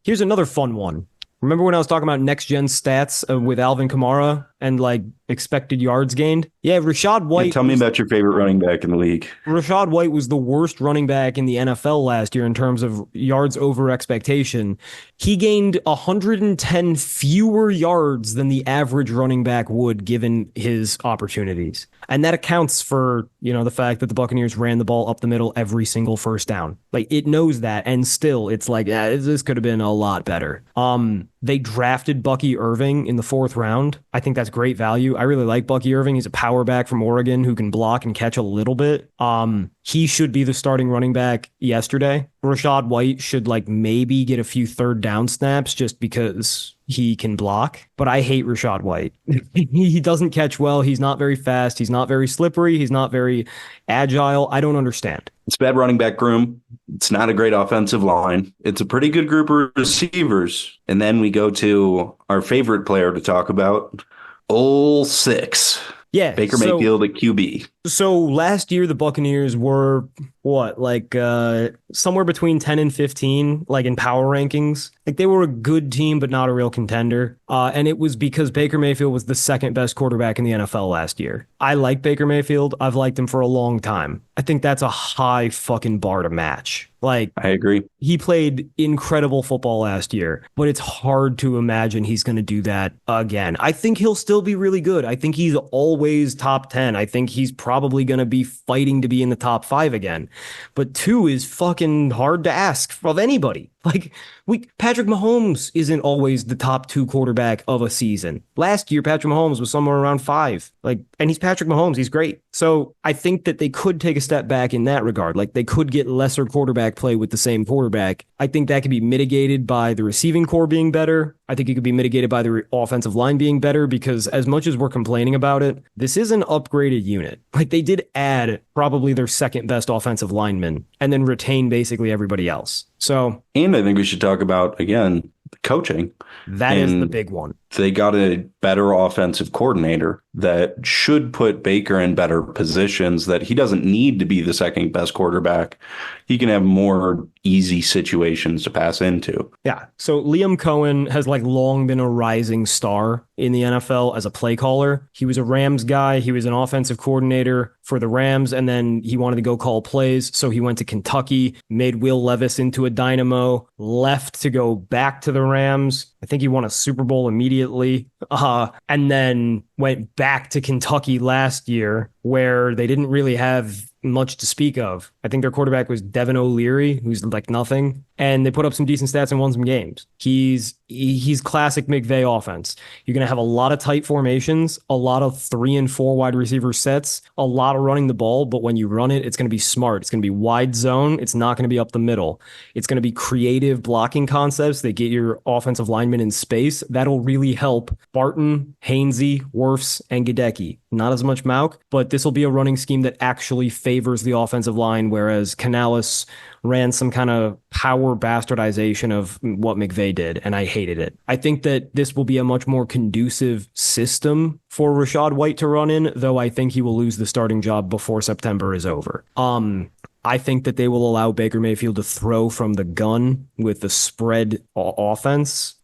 Here's another fun one. Remember when I was talking about next-gen stats with Alvin Kamara and like expected yards gained? Yeah, Rachaad White. Tell me about your favorite running back in the league. Rachaad White was the worst running back in the NFL last year in terms of yards over expectation. He gained 110 fewer yards than the average running back would given his opportunities. And that accounts for, the fact that the Buccaneers ran the ball up the middle every single first down. Like, it knows that, and still, it's like, this could have been a lot better. They drafted Bucky Irving in the 4th round. I think that's great value. I really like Bucky Irving. He's a power back from Oregon who can block and catch a little bit. He should be the starting running back yesterday. Rachaad White should maybe get a few 3rd down snaps just because he can block. But I hate Rachaad White. He doesn't catch well. He's not very fast. He's not very slippery. He's not very agile. I don't understand. It's bad running back room. It's not a great offensive line. It's a pretty good group of receivers. And then we go to our favorite player to talk about, Ole Six. Yeah. Baker Mayfield at QB. So last year the Buccaneers were somewhere between 10 and 15, like in power rankings. Like they were a good team, but not a real contender. And it was because Baker Mayfield was the second best quarterback in the NFL last year. I like Baker Mayfield. I've liked him for a long time. I think that's a high fucking bar to match. Like, I agree. He played incredible football last year, but it's hard to imagine he's going to do that again. I think he'll still be really good. I think he's always top 10. I think he's probably going to be fighting to be in the top 5 again. But 2 is fucking hard to ask of anybody. Like, Patrick Mahomes isn't always the top 2 quarterback of a season. Last year, Patrick Mahomes was somewhere around 5. And he's Patrick Mahomes. He's great. So I think that they could take a step back in that regard. Like, they could get lesser quarterback play with the same quarterback. I think that could be mitigated by the receiving core being better. I think it could be mitigated by the offensive line being better, because as much as we're complaining about it, this is an upgraded unit. Like, they did add probably their second best offensive lineman and then retain basically everybody else. So, and I think we should talk about, again, coaching. That is the big one. They got a better offensive coordinator that should put Baker in better positions, that he doesn't need to be the second best quarterback. He can have more easy situations to pass into. Yeah. So Liam Cohen has long been a rising star in the NFL as a play caller. He was a Rams guy. He was an offensive coordinator for the Rams, and then he wanted to go call plays. So he went to Kentucky, made Will Levis into a dynamo, left to go back to the Rams. I think he won a Super Bowl immediately. And then went back to Kentucky last year, where they didn't really have much to speak of. I think their quarterback was Devin O'Leary, who's nothing. And they put up some decent stats and won some games. He's classic McVay offense. You're going to have a lot of tight formations, a lot of 3 and 4 wide receiver sets, a lot of running the ball. But when you run it, it's going to be smart. It's going to be wide zone. It's not going to be up the middle. It's going to be creative blocking concepts that get your offensive linemen in space. That'll really help Barton, Hainsey, Wirfs, and Gadecki. Not as much Mauk, but this will be a running scheme that actually favors the offensive line, whereas Canales ran some kind of power bastardization of what McVay did, and I hated it. I think that this will be a much more conducive system for Rachaad White to run in, though I think he will lose the starting job before September is over. I think that they will allow Baker Mayfield to throw from the gun with the spread offense.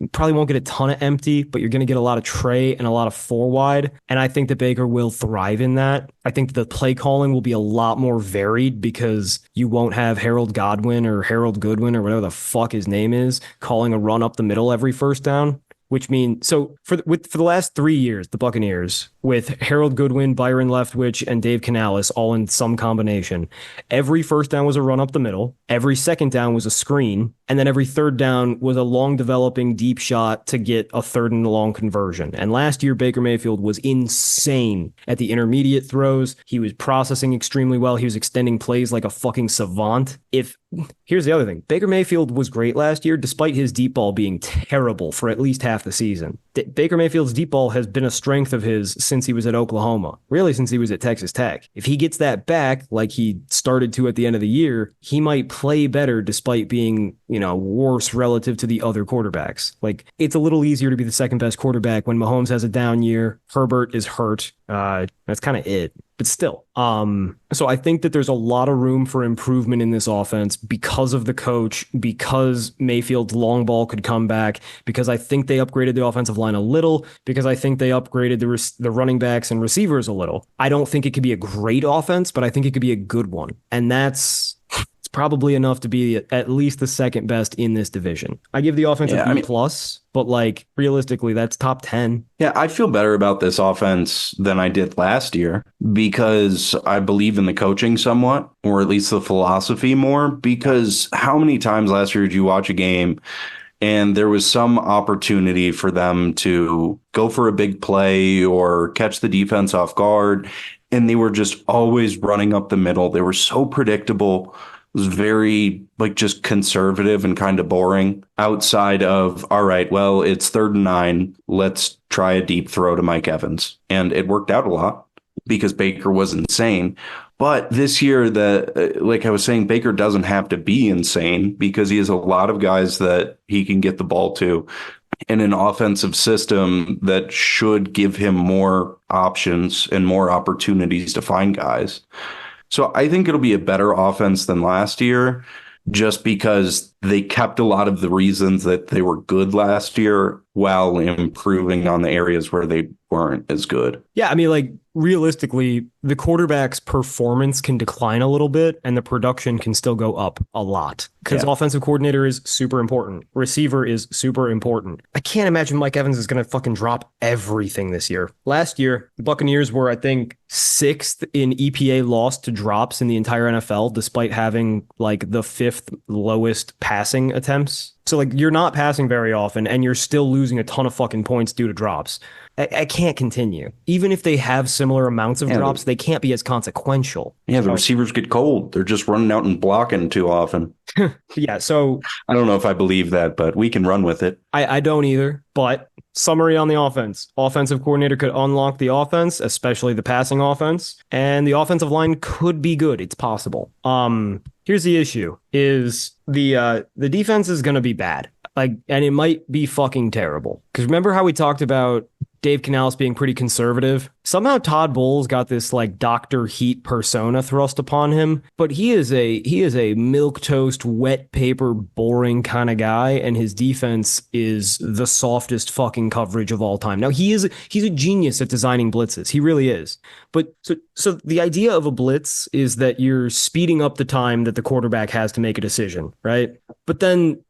You probably won't get a ton of empty, but you're going to get a lot of tray and a lot of 4 wide. And I think that Baker will thrive in that. I think the play calling will be a lot more varied, because you won't have Harold Godwin or Harold Goodwin or whatever the fuck his name is calling a run up the middle every first down. Which means, so for the last 3 years, the Buccaneers, with Harold Goodwin, Byron Leftwich, and Dave Canales all in some combination, every first down was a run up the middle, every second down was a screen, and then every third down was a long developing deep shot to get a 3rd and long conversion. And last year, Baker Mayfield was insane at the intermediate throws. He was processing extremely well. He was extending plays like a fucking savant. Here's the other thing. Baker Mayfield was great last year, despite his deep ball being terrible for at least half the season. Baker Mayfield's deep ball has been a strength of his since he was at Oklahoma, really since he was at Texas Tech. If he gets that back, like he started to at the end of the year, he might play better despite being, worse relative to the other quarterbacks. It's a little easier to be the second best quarterback when Mahomes has a down year, Herbert is hurt. That's kind of it. But still, so I think that there's a lot of room for improvement in this offense because of the coach, because Mayfield's long ball could come back, because I think they upgraded the offensive line a little, because I think they upgraded the running backs and receivers a little. I don't think it could be a great offense, but I think it could be a good one. And it's probably enough to be at least the second best in this division. I give the offense a B plus, but realistically, that's top 10. Yeah, I feel better about this offense than I did last year, because I believe in the coaching somewhat, or at least the philosophy more, because how many times last year did you watch a game and there was some opportunity for them to go for a big play or catch the defense off guard, and they were just always running up the middle. They were so predictable. It was very just conservative and kind of boring, outside of, all right, well, it's 3rd and 9. Let's try a deep throw to Mike Evans. And it worked out a lot because Baker was insane. But this year, like I was saying, Baker doesn't have to be insane, because he has a lot of guys that he can get the ball to. in an offensive system that should give him more options and more opportunities to find guys. So I think it'll be a better offense than last year, just because they kept a lot of the reasons that they were good last year while improving on the areas where they weren't as good. Yeah, I mean, like, realistically, the quarterback's performance can decline a little bit and the production can still go up a lot because offensive coordinator is super important. Receiver is super important. I can't imagine Mike Evans is going to fucking drop everything this year. Last year, the Buccaneers were, I think, 6th in EPA loss to drops in the entire NFL, despite having like the 5th lowest passing attempts. So, like, you're not passing very often and you're still losing a ton of fucking points due to drops. I can't continue. Even if they have similar amounts of drops, they can't be as consequential. Yeah, the receivers get cold. They're just running out and blocking too often. Yeah, so I don't know if I believe that, but we can run with it. I don't either. But summary on the offense. Offensive coordinator could unlock the offense, especially the passing offense, and the offensive line could be good. It's possible. Here's the issue is the defense is going to be bad. Like, and it might be fucking terrible. Because remember how we talked about Dave Canales being pretty conservative? Somehow Todd Bowles got this like Dr. Heat persona thrust upon him, but he is a milquetoast, wet paper, boring kind of guy, and his defense is the softest fucking coverage of all time. Now he's a genius at designing blitzes. He really is. But so the idea of a blitz is that you're speeding up the time that the quarterback has to make a decision, right? But then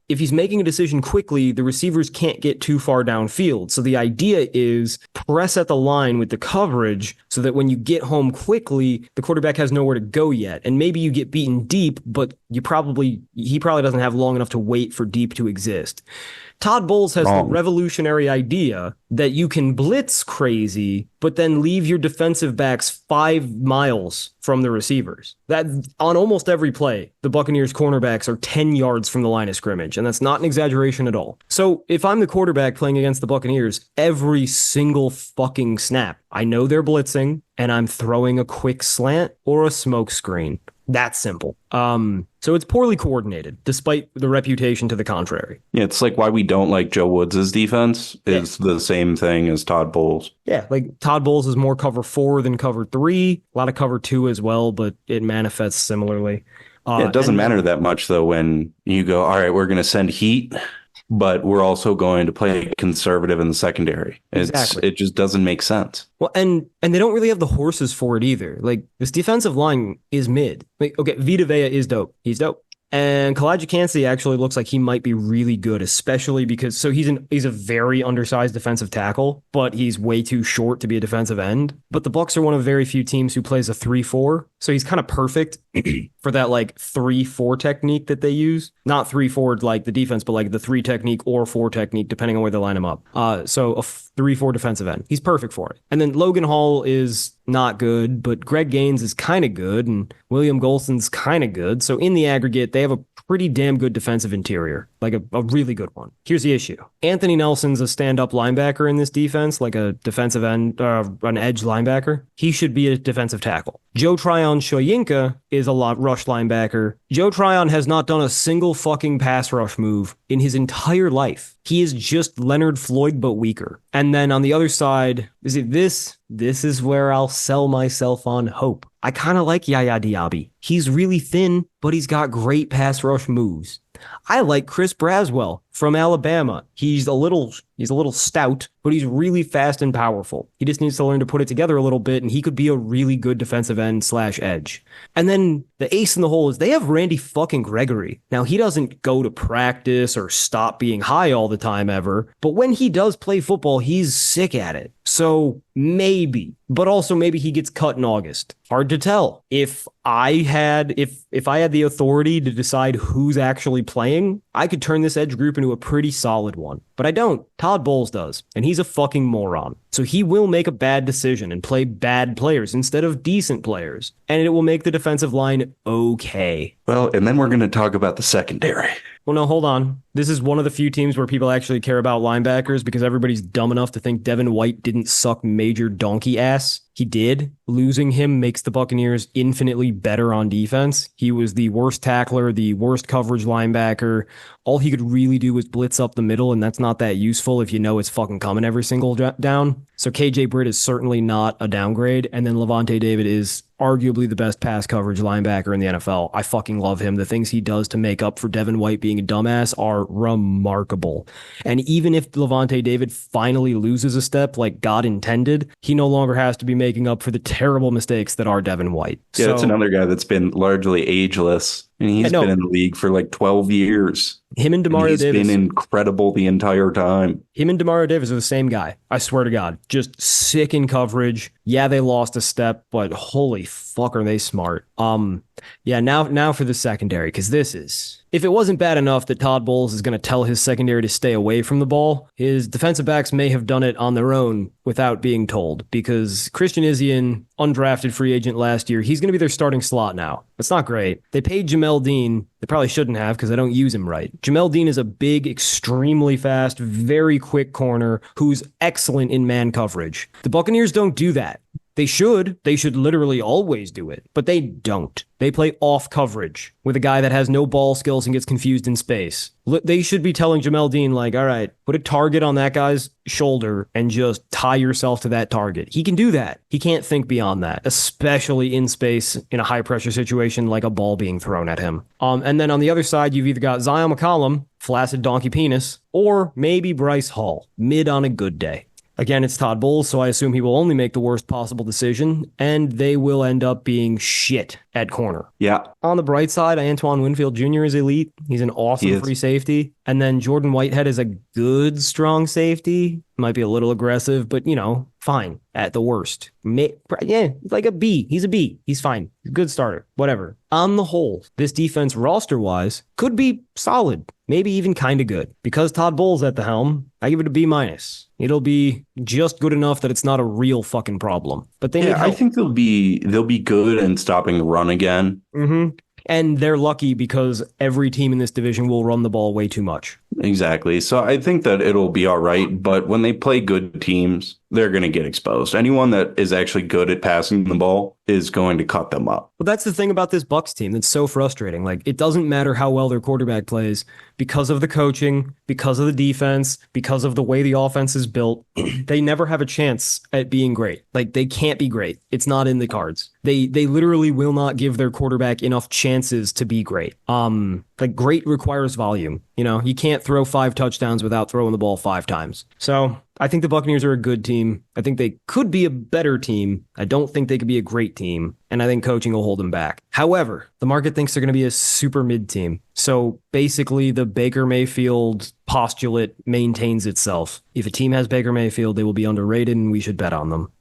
if he's making a decision quickly, the receivers can't get too far downfield. So the idea is press at the line with the coverage so that when you get home quickly, the quarterback has nowhere to go yet. And maybe you get beaten deep, but he probably doesn't have long enough to wait for deep to exist. Todd Bowles has the revolutionary idea that you can blitz crazy, but then leave your defensive backs 5 miles from the receivers. That on almost every play, the Buccaneers cornerbacks are 10 yards from the line of scrimmage, and that's not an exaggeration at all. So if I'm the quarterback playing against the Buccaneers, every single fucking snap, I know they're blitzing, and I'm throwing a quick slant or a smoke screen. That simple. So it's poorly coordinated, despite the reputation to the contrary. Yeah, it's like why we don't like Joe Woods' defense is the same thing as Todd Bowles. Yeah, like Todd Bowles is more cover 4 than cover 3, a lot of cover 2 as well, but it manifests similarly. It doesn't matter that much, though, when you go, all right, we're going to send heat, but we're also going to play conservative in the secondary. Exactly. It just doesn't make sense. Well, and they don't really have the horses for it either. Like, this defensive line is mid. Like, okay, Vita Vea is dope. He's dope. And Kalijah Kancey actually looks like he might be really good, especially because he's a very undersized defensive tackle, but he's way too short to be a defensive end. But the Bucs are one of very few teams who plays a 3-4, so he's kind of perfect for that like 3-4 technique that they use. Not 3-4 like the defense, but like the 3 technique or 4 technique, depending on where they line him up. So a 3-4 defensive end. He's perfect for it. And then Logan Hall is not good, but Greg Gaines is kind of good, and William Golson's kind of good. So in the aggregate, they have a pretty damn good defensive interior, like a really good one. Here's the issue. Anthony Nelson's a stand-up linebacker in this defense, like a defensive end, an edge linebacker. He should be a defensive tackle. Joe Tryon-Shoyinka is a rush linebacker. Joe Tryon has not done a single fucking pass rush move in his entire life. He is just Leonard Floyd, but weaker. And then on the other side, this is where I'll sell myself on hope. I kind of like Yaya Diaby. He's really thin, but he's got great pass rush moves. I like Chris Braswell from Alabama. He's a little stout, but he's really fast and powerful. He just needs to learn to put it together a little bit, and he could be a really good defensive end / edge. And then the ace in the hole is they have Randy fucking Gregory. Now, he doesn't go to practice or stop being high all the time ever, but when he does play football, he's sick at it. So maybe, but also maybe he gets cut in August. Hard to tell. If I had the authority to decide who's actually playing, I could turn this edge group into a pretty solid one. But I don't. Todd Bowles does, and he's a fucking moron. So he will make a bad decision and play bad players instead of decent players, and it will make the defensive line okay. Well, and then we're going to talk about the secondary. Well, no, hold on. This is one of the few teams where people actually care about linebackers because everybody's dumb enough to think Devin White didn't suck major donkey ass. He did. Losing him makes the Buccaneers infinitely better on defense. He was the worst tackler, the worst coverage linebacker. All he could really do was blitz up the middle, and that's not that useful if you know it's fucking coming every single down. So KJ Britt is certainly not a downgrade, and then Levante David is arguably the best pass coverage linebacker in the NFL. I fucking love him. The things he does to make up for Devin White being a dumbass are remarkable. And even if Levante David finally loses a step like God intended, he no longer has to be making up for the terrible mistakes that are Devin White. Yeah, that's another guy that's been largely ageless. I mean, he's been in the league for like 12 years. Him and Demario Davis. He's been incredible the entire time. Him and Demario Davis are the same guy. I swear to God. Just sick in coverage. Yeah, they lost a step, but holy fuck are they smart. Yeah, now for the secondary, because this is... If it wasn't bad enough that Todd Bowles is going to tell his secondary to stay away from the ball, his defensive backs may have done it on their own without being told, because Christian Izien, undrafted free agent last year, he's going to be their starting slot now. That's not great. They paid Jamel Dean. They probably shouldn't have because they don't use him right. Jamel Dean is a big, extremely fast, very quick corner who's excellent in man coverage. The Buccaneers don't do that. They should. They should literally always do it, but they don't. They play off coverage with a guy that has no ball skills and gets confused in space. They should be telling Jamel Dean, like, all right, put a target on that guy's shoulder and just tie yourself to that target. He can do that. He can't think beyond that, especially in space in a high pressure situation like a ball being thrown at him. And then on the other side, you've either got Zion McCollum, flaccid donkey penis, or maybe Bryce Hall, mid on a good day. Again, it's Todd Bowles, so I assume he will only make the worst possible decision, and they will end up being shit at corner. Yeah. On the bright side, Antoine Winfield Jr. is elite. He's an awesome free safety. And then Jordan Whitehead is a good, strong safety. Might be a little aggressive, but, fine at the worst. Yeah, like a B. He's a B. He's fine. Good starter. Whatever. On the whole, this defense roster-wise could be solid. Maybe even kind of good. Because Todd Bowles at the helm, I give it a B-. It'll be just good enough that it's not a real fucking problem. But they need help. I think they'll be good in stopping the run again. Mm-hmm. And they're lucky because every team in this division will run the ball way too much. Exactly. So I think that it'll be all right. But when they play good teams, they're going to get exposed. Anyone that is actually good at passing the ball is going to cut them up. Well, that's the thing about this Bucs team that's so frustrating. Like, it doesn't matter how well their quarterback plays because of the coaching, because of the defense, because of the way the offense is built. They never have a chance at being great. Like, they can't be great. It's not in the cards. They literally will not give their quarterback enough chances to be great. Like, great requires volume. You can't throw 5 touchdowns without throwing the ball 5 times. So I think the Buccaneers are a good team. I think they could be a better team. I don't think they could be a great team. And I think coaching will hold them back. However, the market thinks they're going to be a super mid team. So basically the Baker Mayfield postulate maintains itself. If a team has Baker Mayfield, they will be underrated and we should bet on them.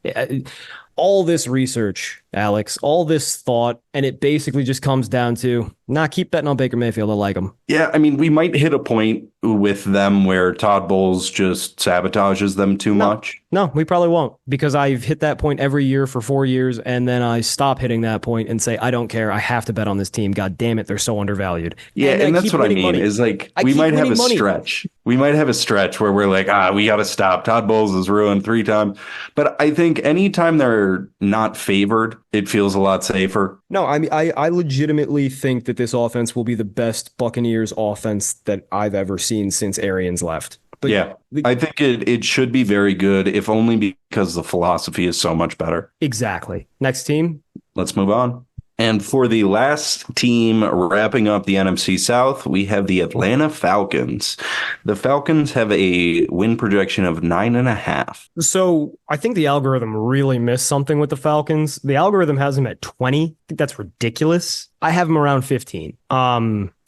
All this research, Alex, all this thought, and it basically just comes down to, keep betting on Baker Mayfield. I like him. Yeah, I mean, we might hit a point with them where Todd Bowles just sabotages them too much. No, we probably won't, because I've hit that point every year for 4 years, and then I stop hitting that point and say, I don't care. I have to bet on this team. God damn it, they're so undervalued. Yeah, and that's what I mean, is like, we might have a stretch. We might have a stretch where we're like, we got to stop. Todd Bowles is ruined 3 times. But I think anytime they're not favored, it feels a lot safer. No, I mean, I legitimately think that this offense will be the best Buccaneers offense that I've ever seen since Arians left. But yeah, I think it should be very good, if only because the philosophy is so much better. Exactly. Next team. Let's move on. And for the last team wrapping up the NFC South, we have the Atlanta Falcons. The Falcons have a win projection of 9.5. So I think the algorithm really missed something with the Falcons. The algorithm has them at 20. I think that's ridiculous. I have them around 15.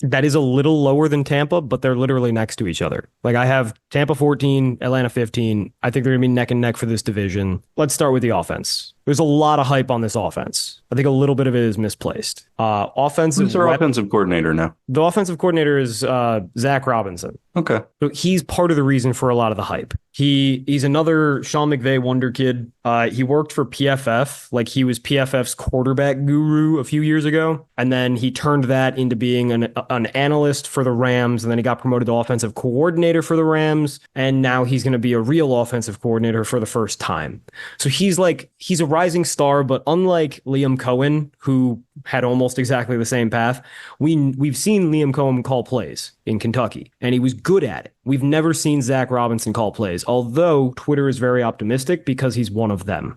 That is a little lower than Tampa, but they're literally next to each other. Like, I have Tampa 14, Atlanta 15. I think they're going to be neck and neck for this division. Let's start with the offense. There's a lot of hype on this offense. I think a little bit of it is misplaced. Who's their offensive coordinator now? The offensive coordinator is Zach Robinson. Okay. So he's part of the reason for a lot of the hype. He's another Sean McVay wonder kid. He worked for PFF, like he was PFF's quarterback guru a few years ago. And then he turned that into being an analyst for the Rams. And then he got promoted to offensive coordinator for the Rams. And now he's going to be a real offensive coordinator for the first time. So he's a rising star, but unlike Liam Cohen, who had almost exactly the same path, we've seen Liam Cohen call plays in Kentucky, and he was good at it. We've never seen Zach Robinson call plays, although Twitter is very optimistic because he's one of them.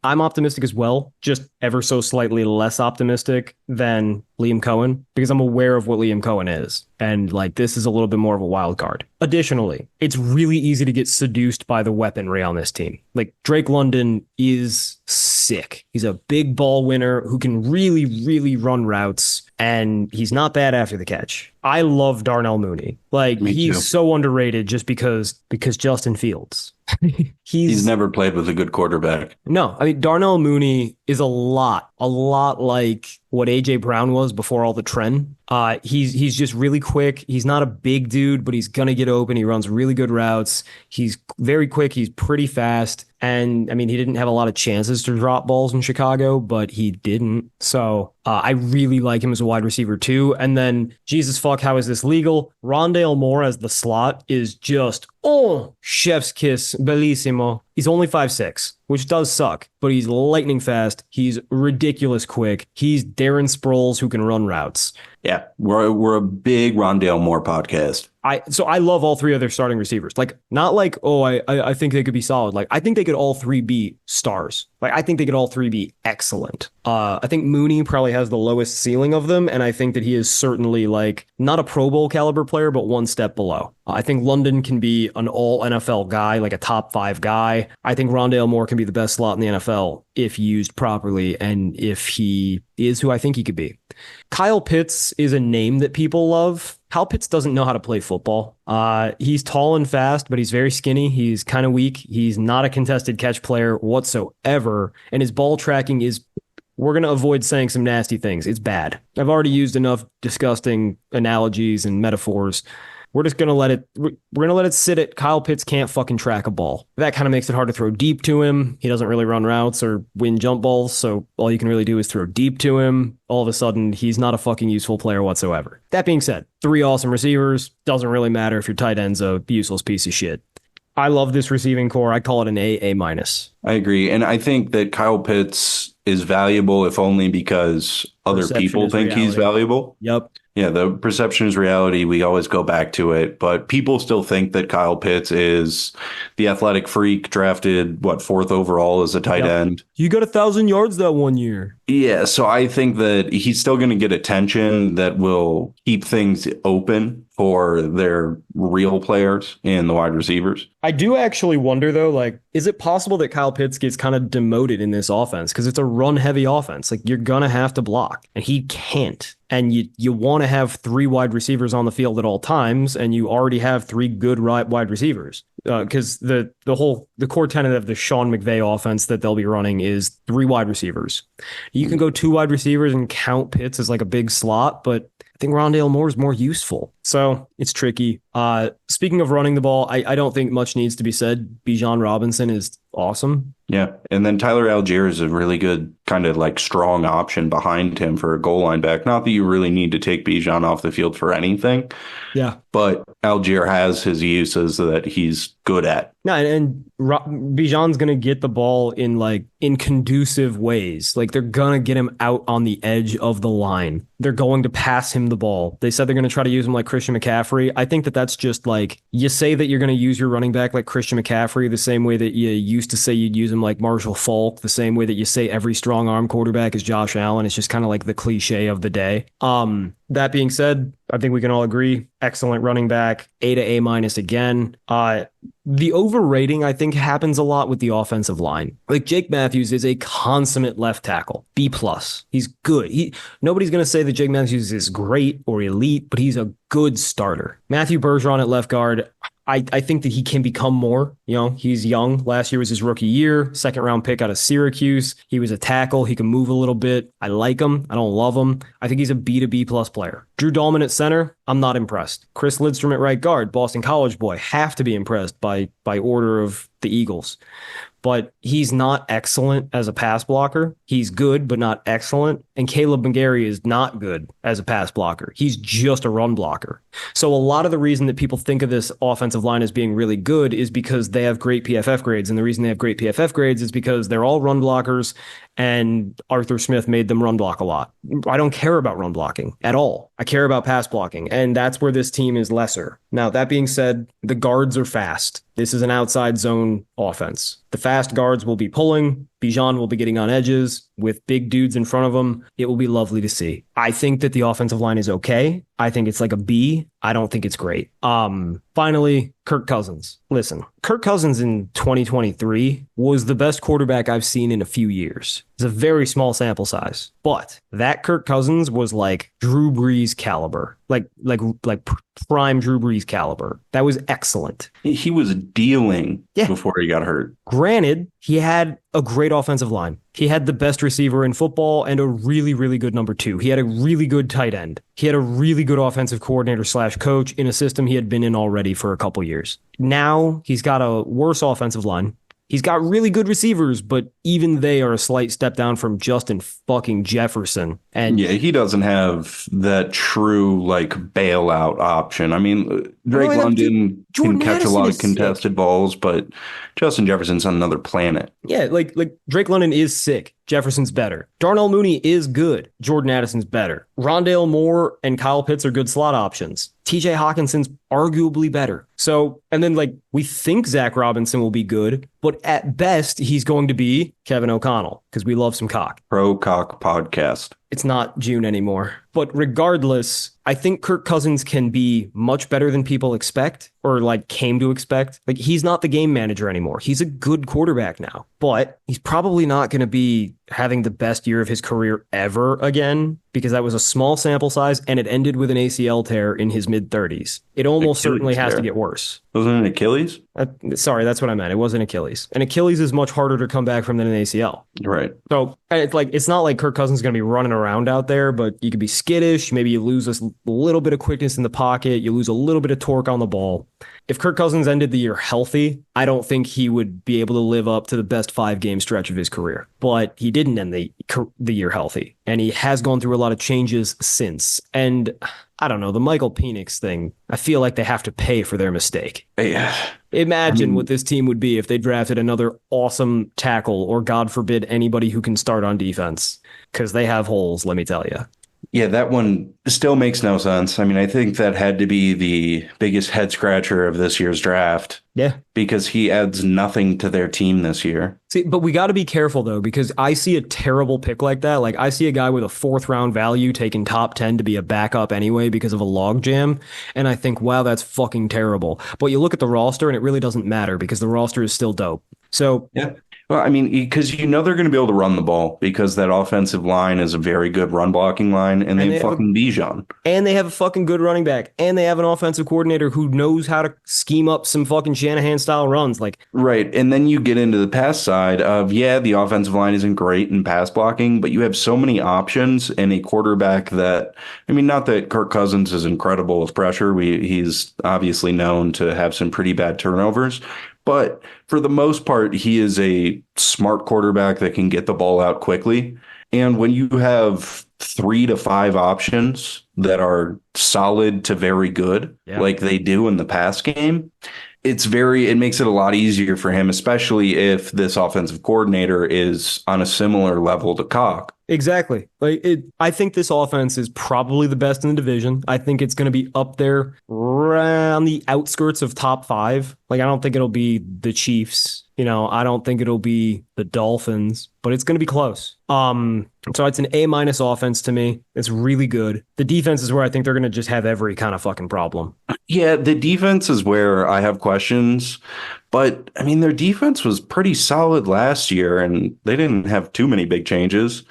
I'm optimistic as well, just ever so slightly less optimistic than Liam Cohen because I'm aware of what Liam Cohen is. And like, this is a little bit more of a wild card. Additionally, it's really easy to get seduced by the weaponry on this team. Like, Drake London is sick. He's a big ball winner who can really, really run routes, and he's not bad after the catch. I love Darnell Mooney. Like, he's so underrated just because Justin Fields. He's never played with a good quarterback. No, I mean, Darnell Mooney is a lot like what AJ Brown was before all the trend. He's just really quick. He's not a big dude, but he's gonna get open. He runs really good routes. He's very quick. He's pretty fast. And I mean, he didn't have a lot of chances to drop balls in Chicago, but he didn't. So I really like him as a wide receiver too. And then, Jesus fuck, how is this legal? Rondale Moore as the slot is just, chef's kiss, bellissimo. He's only 5'6", which does suck, but he's lightning fast. He's ridiculous quick. He's Darren Sproles who can run routes. Yeah, we're a big Rondale Moore podcast. So I love all three of their starting receivers. Like, not like, I think they could be solid. Like, I think they could all three be stars. Like, I think they could all three be excellent. I think Mooney probably has the lowest ceiling of them, and I think that he is certainly like not a Pro Bowl caliber player, but one step below. I think London can be an all NFL guy, like a top 5 guy. I think Rondale Moore can be the best slot in the NFL if used properly and if he is who I think he could be. Kyle Pitts is a name that people love. Kyle Pitts doesn't know how to play football. He's tall and fast, but he's very skinny. He's kind of weak. He's not a contested catch player whatsoever. And his ball tracking is, we're going to avoid saying some nasty things. It's bad. I've already used enough disgusting analogies and metaphors. We're just going to let it sit at Kyle Pitts can't fucking track a ball. That kind of makes it hard to throw deep to him. He doesn't really run routes or win jump balls, so all you can really do is throw deep to him. All of a sudden, he's not a fucking useful player whatsoever. That being said, 3 awesome receivers. Doesn't really matter if your tight end's a useless piece of shit. I love this receiving core. I call it an A-. I agree, and I think that Kyle Pitts is valuable if only because other people think he's valuable. Yep. Yeah, the perception is reality. We always go back to it, but people still think that Kyle Pitts is the athletic freak drafted, 4th overall as a tight end. You got 1,000 yards that one year. Yeah, so I think that he's still going to get attention that will keep things open for their real players and the wide receivers. I do actually wonder, though, like, is it possible that Kyle Pitts gets kind of demoted in this offense? Because it's a run-heavy offense. Like, you're going to have to block, and he can't. And you want to have 3 wide receivers on the field at all times, and you already have 3 good wide receivers. Because the core tenet of the Sean McVay offense that they'll be running is 3 wide receivers. You can go 2 wide receivers and count Pitts as like a big slot, but I think Rondale Moore is more useful. So it's tricky. Speaking of running the ball, I don't think much needs to be said. Bijan Robinson is awesome. Yeah. And then Tyler Algier is a really good kind of like strong option behind him for a goal line back. Not that you really need to take Bijan off the field for anything. Yeah. But Algier has his uses that he's good at. No, and Bijan's going to get the ball in conducive ways. Like, they're going to get him out on the edge of the line. They're going to pass him the ball. They said they're going to try to use him like Christian McCaffrey. I think that that's just like, you say that you're going to use your running back like Christian McCaffrey the same way that you used to say you'd use him like Marshall Faulk, the same way that you say every strong arm quarterback is Josh Allen. It's just kind of like the cliche of the day. That being said, I think we can all agree, excellent running back, A to A- again. The overrating, I think, happens a lot with the offensive line. Like, Jake Matthews is a consummate left tackle, B+. He's good. Nobody's going to say that Jake Matthews is great or elite, but he's a good starter. Matthew Bergeron at left guard, I think that he can become more. He's young. Last year was his rookie year, 2nd round pick out of Syracuse. He was a tackle. He can move a little bit. I like him. I don't love him. I think he's a B to B+ player. Drew Dahlman at center, I'm not impressed. Chris Lidstrom at right guard, Boston College boy, have to be impressed by order of the Eagles. but he's not excellent as a pass blocker. He's good, but not excellent. And Caleb McGarry is not good as a pass blocker. He's just a run blocker. So a lot of the reason that people think of this offensive line as being really good is because they have great PFF grades. And the reason they have great PFF grades is because they're all run blockers and Arthur Smith made them run block a lot. I don't care about run blocking at all. I care about pass blocking, and that's where this team is lesser. Now, that being said, the guards are fast. This is an outside zone offense. The fast guards will be pulling. Bijan will be getting on edges with big dudes in front of him. It will be lovely to see. I think that the offensive line is okay. I think it's like a B. I don't think it's great. Finally, Kirk Cousins. Listen, Kirk Cousins in 2023 was the best quarterback I've seen in a few years. It's a very small sample size, but that Kirk Cousins was like Drew Brees caliber, like prime Drew Brees caliber. That was excellent. He was dealing before he got hurt. Granted, he had a great offensive line. He had the best receiver in football and a really, really good number 2. He had a really good tight end. He had a really good offensive coordinator / coach in a system he had been in already for a couple years. Now he's got a worse offensive line. He's got really good receivers, but even they are a slight step down from Justin fucking Jefferson. And yeah, he doesn't have that true like bailout option. I mean, Drake London can catch a lot of contested balls, but Justin Jefferson's on another planet. Yeah, like Drake London is sick. Jefferson's better. Darnell Mooney is good. Jordan Addison's better. Rondale Moore and Kyle Pitts are good slot options. TJ Hawkinson's arguably better. So, and then like we think Zach Robinson will be good, but at best he's going to be Kevin O'Connell because we love some cock. Pro Cock Podcast. It's not June anymore. But regardless, I think Kirk Cousins can be much better than people expect or like came to expect. Like he's not the game manager anymore. He's a good quarterback now, but he's probably not going to be having the best year of his career ever again because that was a small sample size and it ended with an ACL tear in his mid-30s. It almost certainly has to get worse. Wasn't it Achilles? Sorry, that's what I meant. It wasn't Achilles. And Achilles is much harder to come back from than an ACL. Right. So it's not like Kirk Cousins is going to be running around out there, but you could be skittish. Maybe you lose a little bit of quickness in the pocket. You lose a little bit of torque on the ball. If Kirk Cousins ended the year healthy, I don't think he would be able to live up to the best 5-game stretch of his career. But he didn't end the year healthy, and he has gone through a lot of changes since. And I don't know, the Michael Penix thing, I feel like they have to pay for their mistake. Imagine what this team would be if they drafted another awesome tackle or, God forbid, anybody who can start on defense, because they have holes, let me tell you. Yeah, that one still makes no sense. I mean, I think that had to be the biggest head scratcher of this year's draft. Yeah. Because he adds nothing to their team this year. See, but we got to be careful, though, because I see a terrible pick like that. Like, I see a guy with a 4th-round value taking top 10 to be a backup anyway because of a logjam. And I think, wow, that's fucking terrible. But you look at the roster, and it really doesn't matter because the roster is still dope. So, yeah. Well, I mean, because they're going to be able to run the ball because that offensive line is a very good run blocking line, and they have fucking Bijan. And they have a fucking good running back, and they have an offensive coordinator who knows how to scheme up some fucking Shanahan-style runs. Like, right, and then you get into the pass side of, the offensive line isn't great in pass blocking, but you have so many options and a quarterback that, I mean, not that Kirk Cousins is incredible with pressure. He's obviously known to have some pretty bad turnovers. But for the most part, he is a smart quarterback that can get the ball out quickly. And when you have 3 to 5 options that are solid to very good, like they do in the pass game, it makes it a lot easier for him, especially if this offensive coordinator is on a similar level to Cock. Exactly. I think this offense is probably the best in the division. I think it's going to be up there on the outskirts of top 5. Like, I don't think it'll be the Chiefs. I don't think it'll be the Dolphins, but it's going to be close. So it's an A- offense to me. It's really good. The defense is where I think they're going to just have every kind of fucking problem. Yeah, the defense is where I have questions. But, I mean, their defense was pretty solid last year, and they didn't have too many big changes.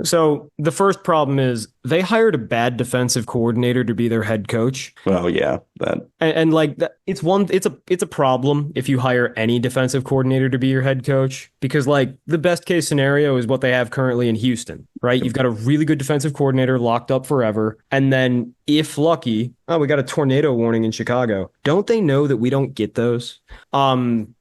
So the first problem is they hired a bad defensive coordinator to be their head coach. Well, yeah, And like it's a problem if you hire any defensive coordinator to be your head coach, because like the best case scenario is what they have currently in Houston, right? You've got a really good defensive coordinator locked up forever, and then if lucky, oh, we got a tornado warning in Chicago. Don't they know that we don't get those?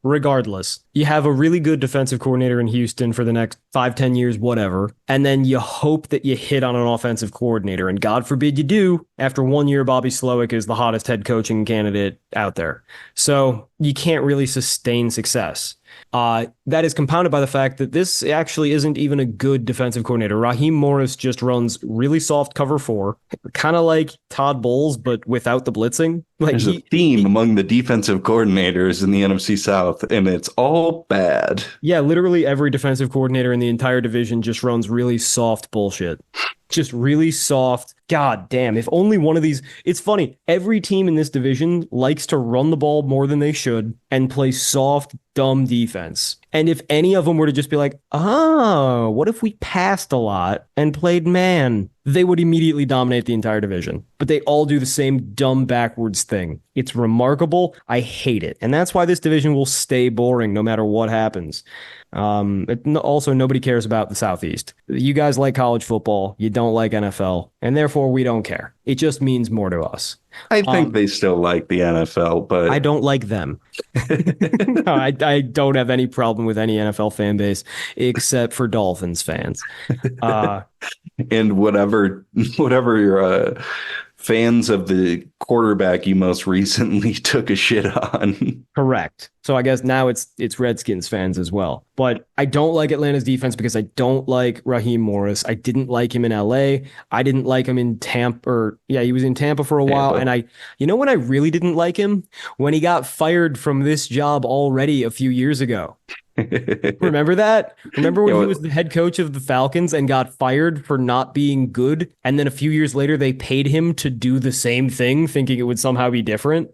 Regardless, you have a really good defensive coordinator in Houston for the next 5-10 years, whatever, and then you hope that you hit on an offensive coordinator, and God forbid you do. After 1 year, Bobby Slowick is the hottest head coaching candidate out there. So you can't really sustain success. That is compounded by the fact that this actually isn't even a good defensive coordinator. Raheem Morris just runs really soft cover 4, kind of like Todd Bowles, but without the blitzing. Like there's a theme among the defensive coordinators in the NFC South, and it's all bad. Yeah, literally every defensive coordinator in the entire division just runs really soft bullshit. Just really soft. God damn, if only one of these. It's funny. Every team in this division likes to run the ball more than they should and play soft, dumb defense. And if any of them were to just be like, oh, what if we passed a lot and played man? They would immediately dominate the entire division. But they all do the same dumb backwards thing. It's remarkable. I hate it. And that's why this division will stay boring no matter what happens. Also, nobody cares about the Southeast. You guys like college football. You don't like NFL. And therefore, we don't care. It just means more to us. I think they still like the NFL, but I don't like them. No, I don't have any problem with any NFL fan base except for Dolphins fans. And whatever your fans of the quarterback you most recently took a shit on. Correct. So I guess now it's Redskins fans as well. But I don't like Atlanta's defense because I don't like Raheem Morris. I didn't like him in LA. I didn't like him in Tampa. He was in Tampa for a while. And when I really didn't like him? When he got fired from this job already a few years ago. Remember that? Remember when he was the head coach of the Falcons and got fired for not being good? And then a few years later, they paid him to do the same thing, thinking it would somehow be different.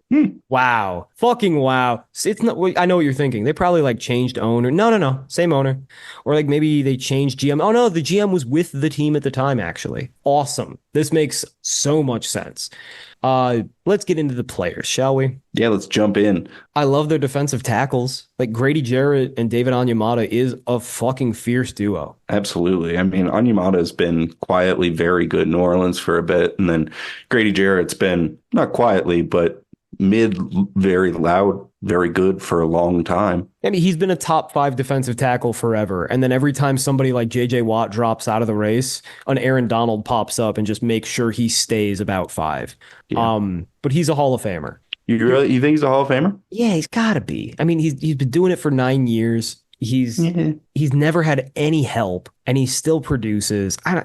Wow. Fucking wow. It's not. I know what you're thinking. They probably like changed owner. No. Same owner. Or like maybe they changed GM. Oh no, the GM was with the team at the time, actually. Awesome. This makes so much sense. Let's get into the players, shall we? Yeah, let's jump in. I love their defensive tackles. Like Grady Jarrett and David Onyemata is a fucking fierce duo. Absolutely. I mean, Onyemata has been quietly very good in New Orleans for a bit, and then Grady Jarrett's been not quietly, but very loud, very good for a long time. I mean, he's been a top 5 defensive tackle forever. And then every time somebody like JJ Watt drops out of the race, an Aaron Donald pops up and just makes sure he stays about 5. Yeah. But he's a Hall of Famer. You think he's a Hall of Famer? Yeah, he's got to be. I mean, he's been doing it for 9 years. He's never had any help, and he still produces. I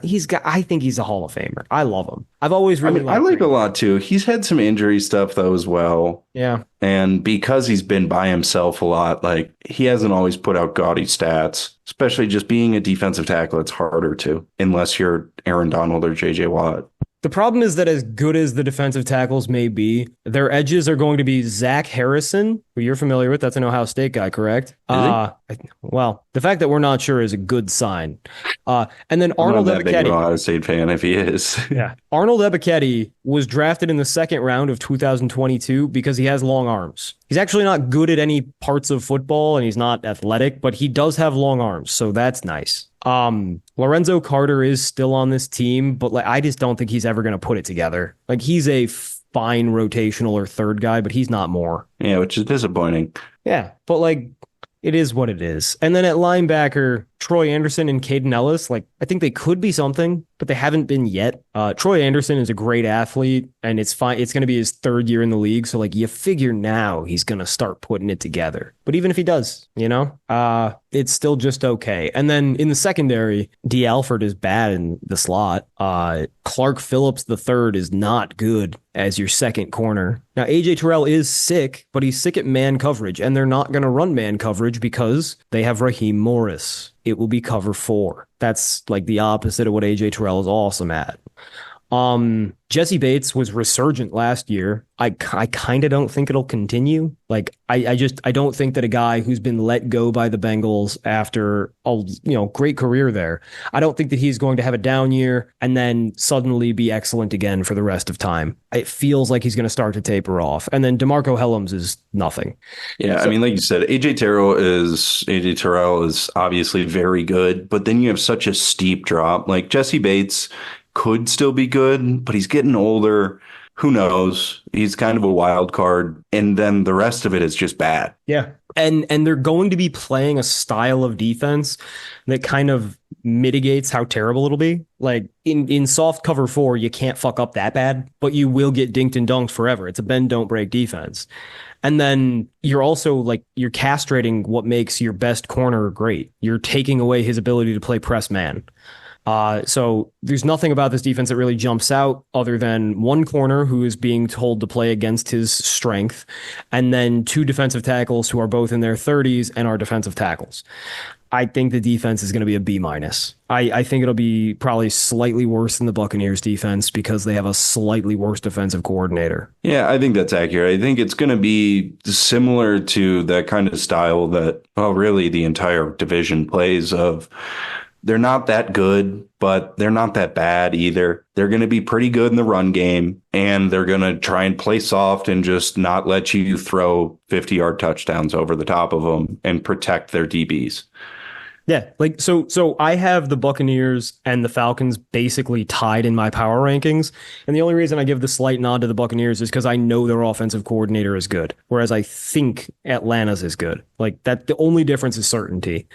think he's a Hall of Famer. I love him. I've always really I like a lot too. He's had some injury stuff though as well. Yeah. And because he's been by himself a lot, like he hasn't always put out gaudy stats, especially just being a defensive tackle. It's harder to, unless you're Aaron Donald or JJ Watt. The problem is that as good as the defensive tackles may be, their edges are going to be Zach Harrison, who you're familiar with. That's an Ohio State guy, correct? Well, the fact that we're not sure is a good sign. And then Arnold Ebiketie. I'm not that big of an Ohio State fan if he is. Yeah. Arnold Ebiketie was drafted in the second round of 2022 because he has long arms. He's actually not good at any parts of football, and he's not athletic, but he does have long arms, so that's nice. Lorenzo Carter is still on this team, but like I just don't think he's ever going to put it together. Like he's a fine rotational or third guy, but he's not more. Yeah, which is disappointing. Yeah, but like it is what it is. And then at linebacker, Troy Anderson and Caden Ellis, like I think they could be something, but they haven't been yet. Troy Anderson is a great athlete, and it's fine. It's going to be his 3rd year in the league, so like you figure now he's going to start putting it together. But even if he does, it's still just okay. And then in the secondary, D. Alford is bad in the slot. Clark Phillips III is not good as your second corner. Now, AJ Terrell is sick, but he's sick at man coverage, and they're not going to run man coverage because they have Raheem Morris. It will be cover 4. That's like the opposite of what AJ Terrell is awesome at. Jesse Bates was resurgent last year. I kind of don't think it'll continue. Like I don't think that a guy who's been let go by the Bengals after a great career there, I don't think that he's going to have a down year and then suddenly be excellent again for the rest of time. It feels like he's going to start to taper off. And then DeMarco Hellams is nothing. Yeah, so, I mean, like you said, AJ Terrell is obviously very good, but then you have such a steep drop. Like Jesse Bates could still be good, but he's getting older. Who knows? He's kind of a wild card. And then the rest of it is just bad. Yeah. And they're going to be playing a style of defense that kind of mitigates how terrible it'll be. Like in soft cover 4, you can't fuck up that bad, but you will get dinked and dunked forever. It's a bend, don't break defense. And then you're also you're castrating what makes your best corner great. You're taking away his ability to play press man. So there's nothing about this defense that really jumps out other than one corner who is being told to play against his strength, and then 2 defensive tackles who are both in their 30s and are defensive tackles. I think the defense is going to be a B-. I think it'll be probably slightly worse than the Buccaneers defense because they have a slightly worse defensive coordinator. Yeah, I think that's accurate. I think it's going to be similar to that kind of style that, really the entire division plays of. They're not that good, but they're not that bad either. They're going to be pretty good in the run game, and they're going to try and play soft and just not let you throw 50-yard touchdowns over the top of them and protect their DBs. Yeah, so I have the Buccaneers and the Falcons basically tied in my power rankings, and the only reason I give the slight nod to the Buccaneers is because I know their offensive coordinator is good, whereas I think Atlanta's is good. That the only difference is certainty.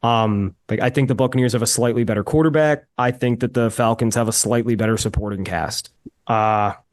I think the Buccaneers have a slightly better quarterback. I think that the Falcons have a slightly better supporting cast.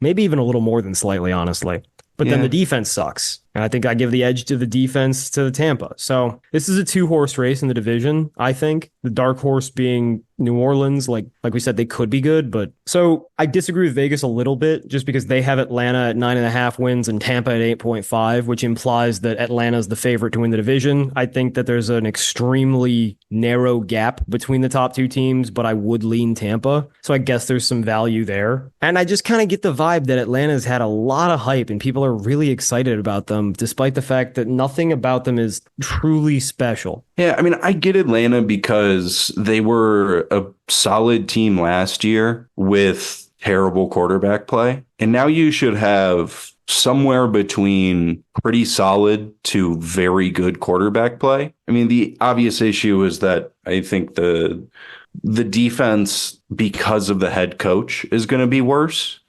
Maybe even a little more than slightly, honestly. But then the defense sucks. And I think I give the edge to the defense to the Tampa. So this is a 2-horse race in the division, I think. The dark horse being New Orleans. Like we said, they could be good. But so I disagree with Vegas a little bit just because they have Atlanta at 9.5 wins and Tampa at 8.5, which implies that Atlanta's the favorite to win the division. I think that there's an extremely narrow gap between the top 2 teams, but I would lean Tampa. So I guess there's some value there. And I just kind of get the vibe that Atlanta's had a lot of hype and people are really excited about them, despite the fact that nothing about them is truly special. Yeah, I mean, I get Atlanta because they were a solid team last year with terrible quarterback play. And now you should have somewhere between pretty solid to very good quarterback play. I mean, the obvious issue is that I think the defense, because of the head coach, is going to be worse.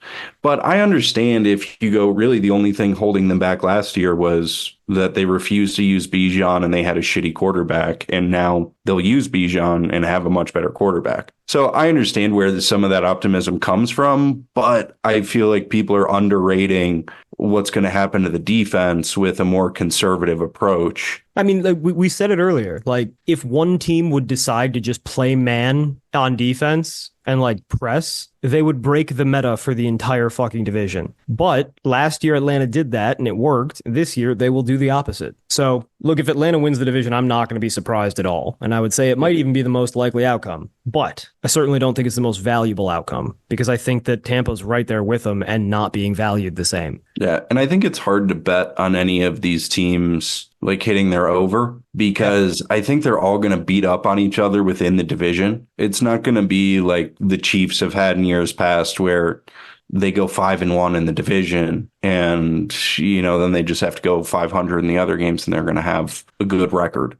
But I understand if you go, really the only thing holding them back last year was that they refused to use Bijan and they had a shitty quarterback. And now they'll use Bijan and have a much better quarterback. So I understand where some of that optimism comes from, but I feel like people are underrating what's going to happen to the defense with a more conservative approach. I mean, we said it earlier, if one team would decide to just play man on defense and press, they would break the meta for the entire fucking division. But last year Atlanta did that and it worked. This year they will do the opposite. So look, if Atlanta wins the division, I'm not going to be surprised at all. And I would say it might even be the most likely outcome. But I certainly don't think it's the most valuable outcome because I think that Tampa's right there with them and not being valued the same. Yeah, and I think it's hard to bet on any of these teams hitting their over because I think they're all going to beat up on each other within the division. It's not going to be like the Chiefs have had in years past where they go 5-1 in the division and, then they just have to go 500 in the other games and they're going to have a good record.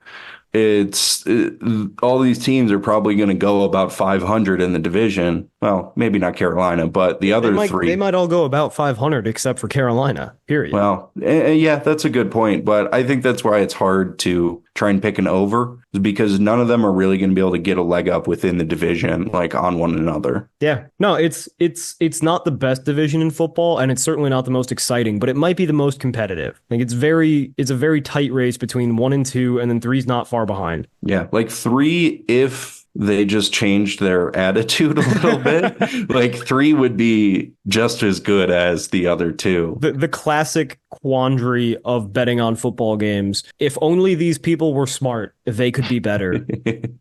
All these teams are probably going to go about 500 in the division. Well, maybe not Carolina, but the other 3. They might all go about 500 except for Carolina, period. Well, yeah, that's a good point. But I think that's why it's hard to try and pick an over because none of them are really going to be able to get a leg up within the division, on one another. Yeah, no, it's not the best division in football, and it's certainly not the most exciting, but it might be the most competitive. It's a very tight race between 1 and 2, and then 3's not far behind. Yeah, 3 if they just changed their attitude a little bit. 3 would be just as good as the other 2. The classic quandary of betting on football games. If only these people were smart, they could be better.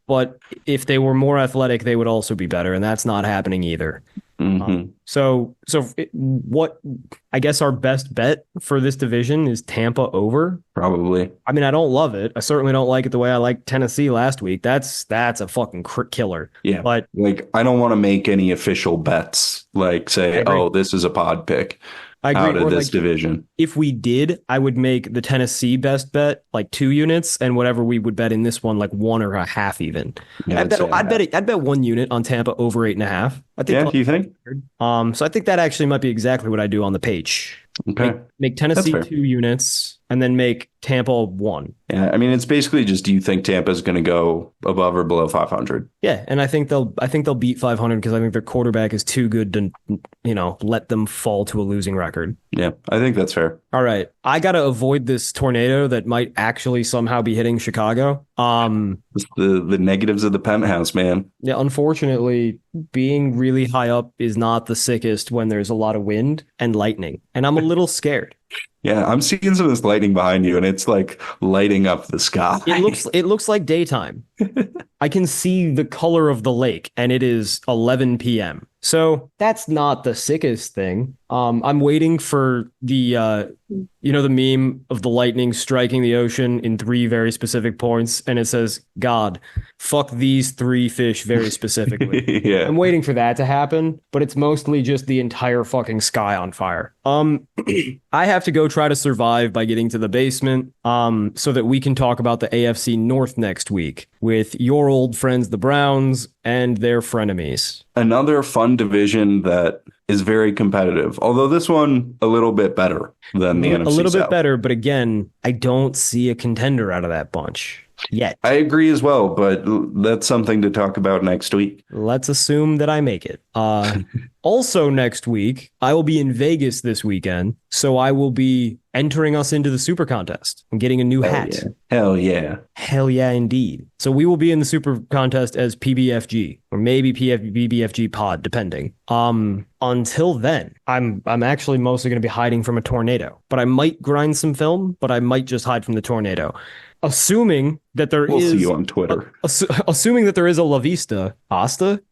But if they were more athletic, they would also be better. And that's not happening either. Mm-hmm. What I guess our best bet for this division is Tampa over. Probably. I mean, I don't love it. I certainly don't like it the way I liked Tennessee last week. That's a fucking killer. Yeah. But like, I don't want to make any official bets, like say, oh, this is a pod pick I agree. out of this division. If we did, I would make the Tennessee best bet like 2 units, and whatever we would bet in this one, like 1 or a half even. Yeah, I'd bet 1 unit on Tampa over 8.5. I think. Yeah, do you think? So I think that actually might be exactly what I do on the page. Okay. Make Tennessee 2 units and then make Tampa 1. Yeah, I mean, it's basically just, do you think Tampa's going to go above or below 500? Yeah, and I think they'll beat 500 because I think their quarterback is too good to, let them fall to a losing record. Yeah, I think that's fair. All right, I got to avoid this tornado that might actually somehow be hitting Chicago. It's the negatives of the penthouse, man. Yeah, unfortunately, being really high up is not the sickest when there's a lot of wind and lightning, and I'm a little scared. Yeah, I'm seeing some of this lightning behind you, and it's like lighting up the sky. It looks like daytime. I can see the color of the lake, and it is 11 p.m. So that's not the sickest thing. I'm waiting for the the meme of the lightning striking the ocean in 3 very specific points, and it says, "God, fuck these 3 fish very specifically." Yeah. I'm waiting for that to happen, but it's mostly just the entire fucking sky on fire. I have to go try to survive by getting to the basement, so that we can talk about the AFC North next week with your old friends, the Browns, and their frenemies. Another fun division that is very competitive, although this one a little bit better than the NFC A little South. bit better, but again, I don't see a contender out of that bunch yet. I agree as well, but that's something to talk about next week. Let's assume that I make it. Also next week, I will be in Vegas this weekend, so I will be entering us into the Super Contest and getting a new hat. Yeah. Hell yeah. Hell yeah, indeed. So we will be in the Super Contest as PBFG, or maybe PBFG Pod, depending. Until then, I'm actually mostly going to be hiding from a tornado, but I might grind some film, but I might just hide from the tornado. Assuming that we'll see you on Twitter. Assuming that there is a La Vista, Asta,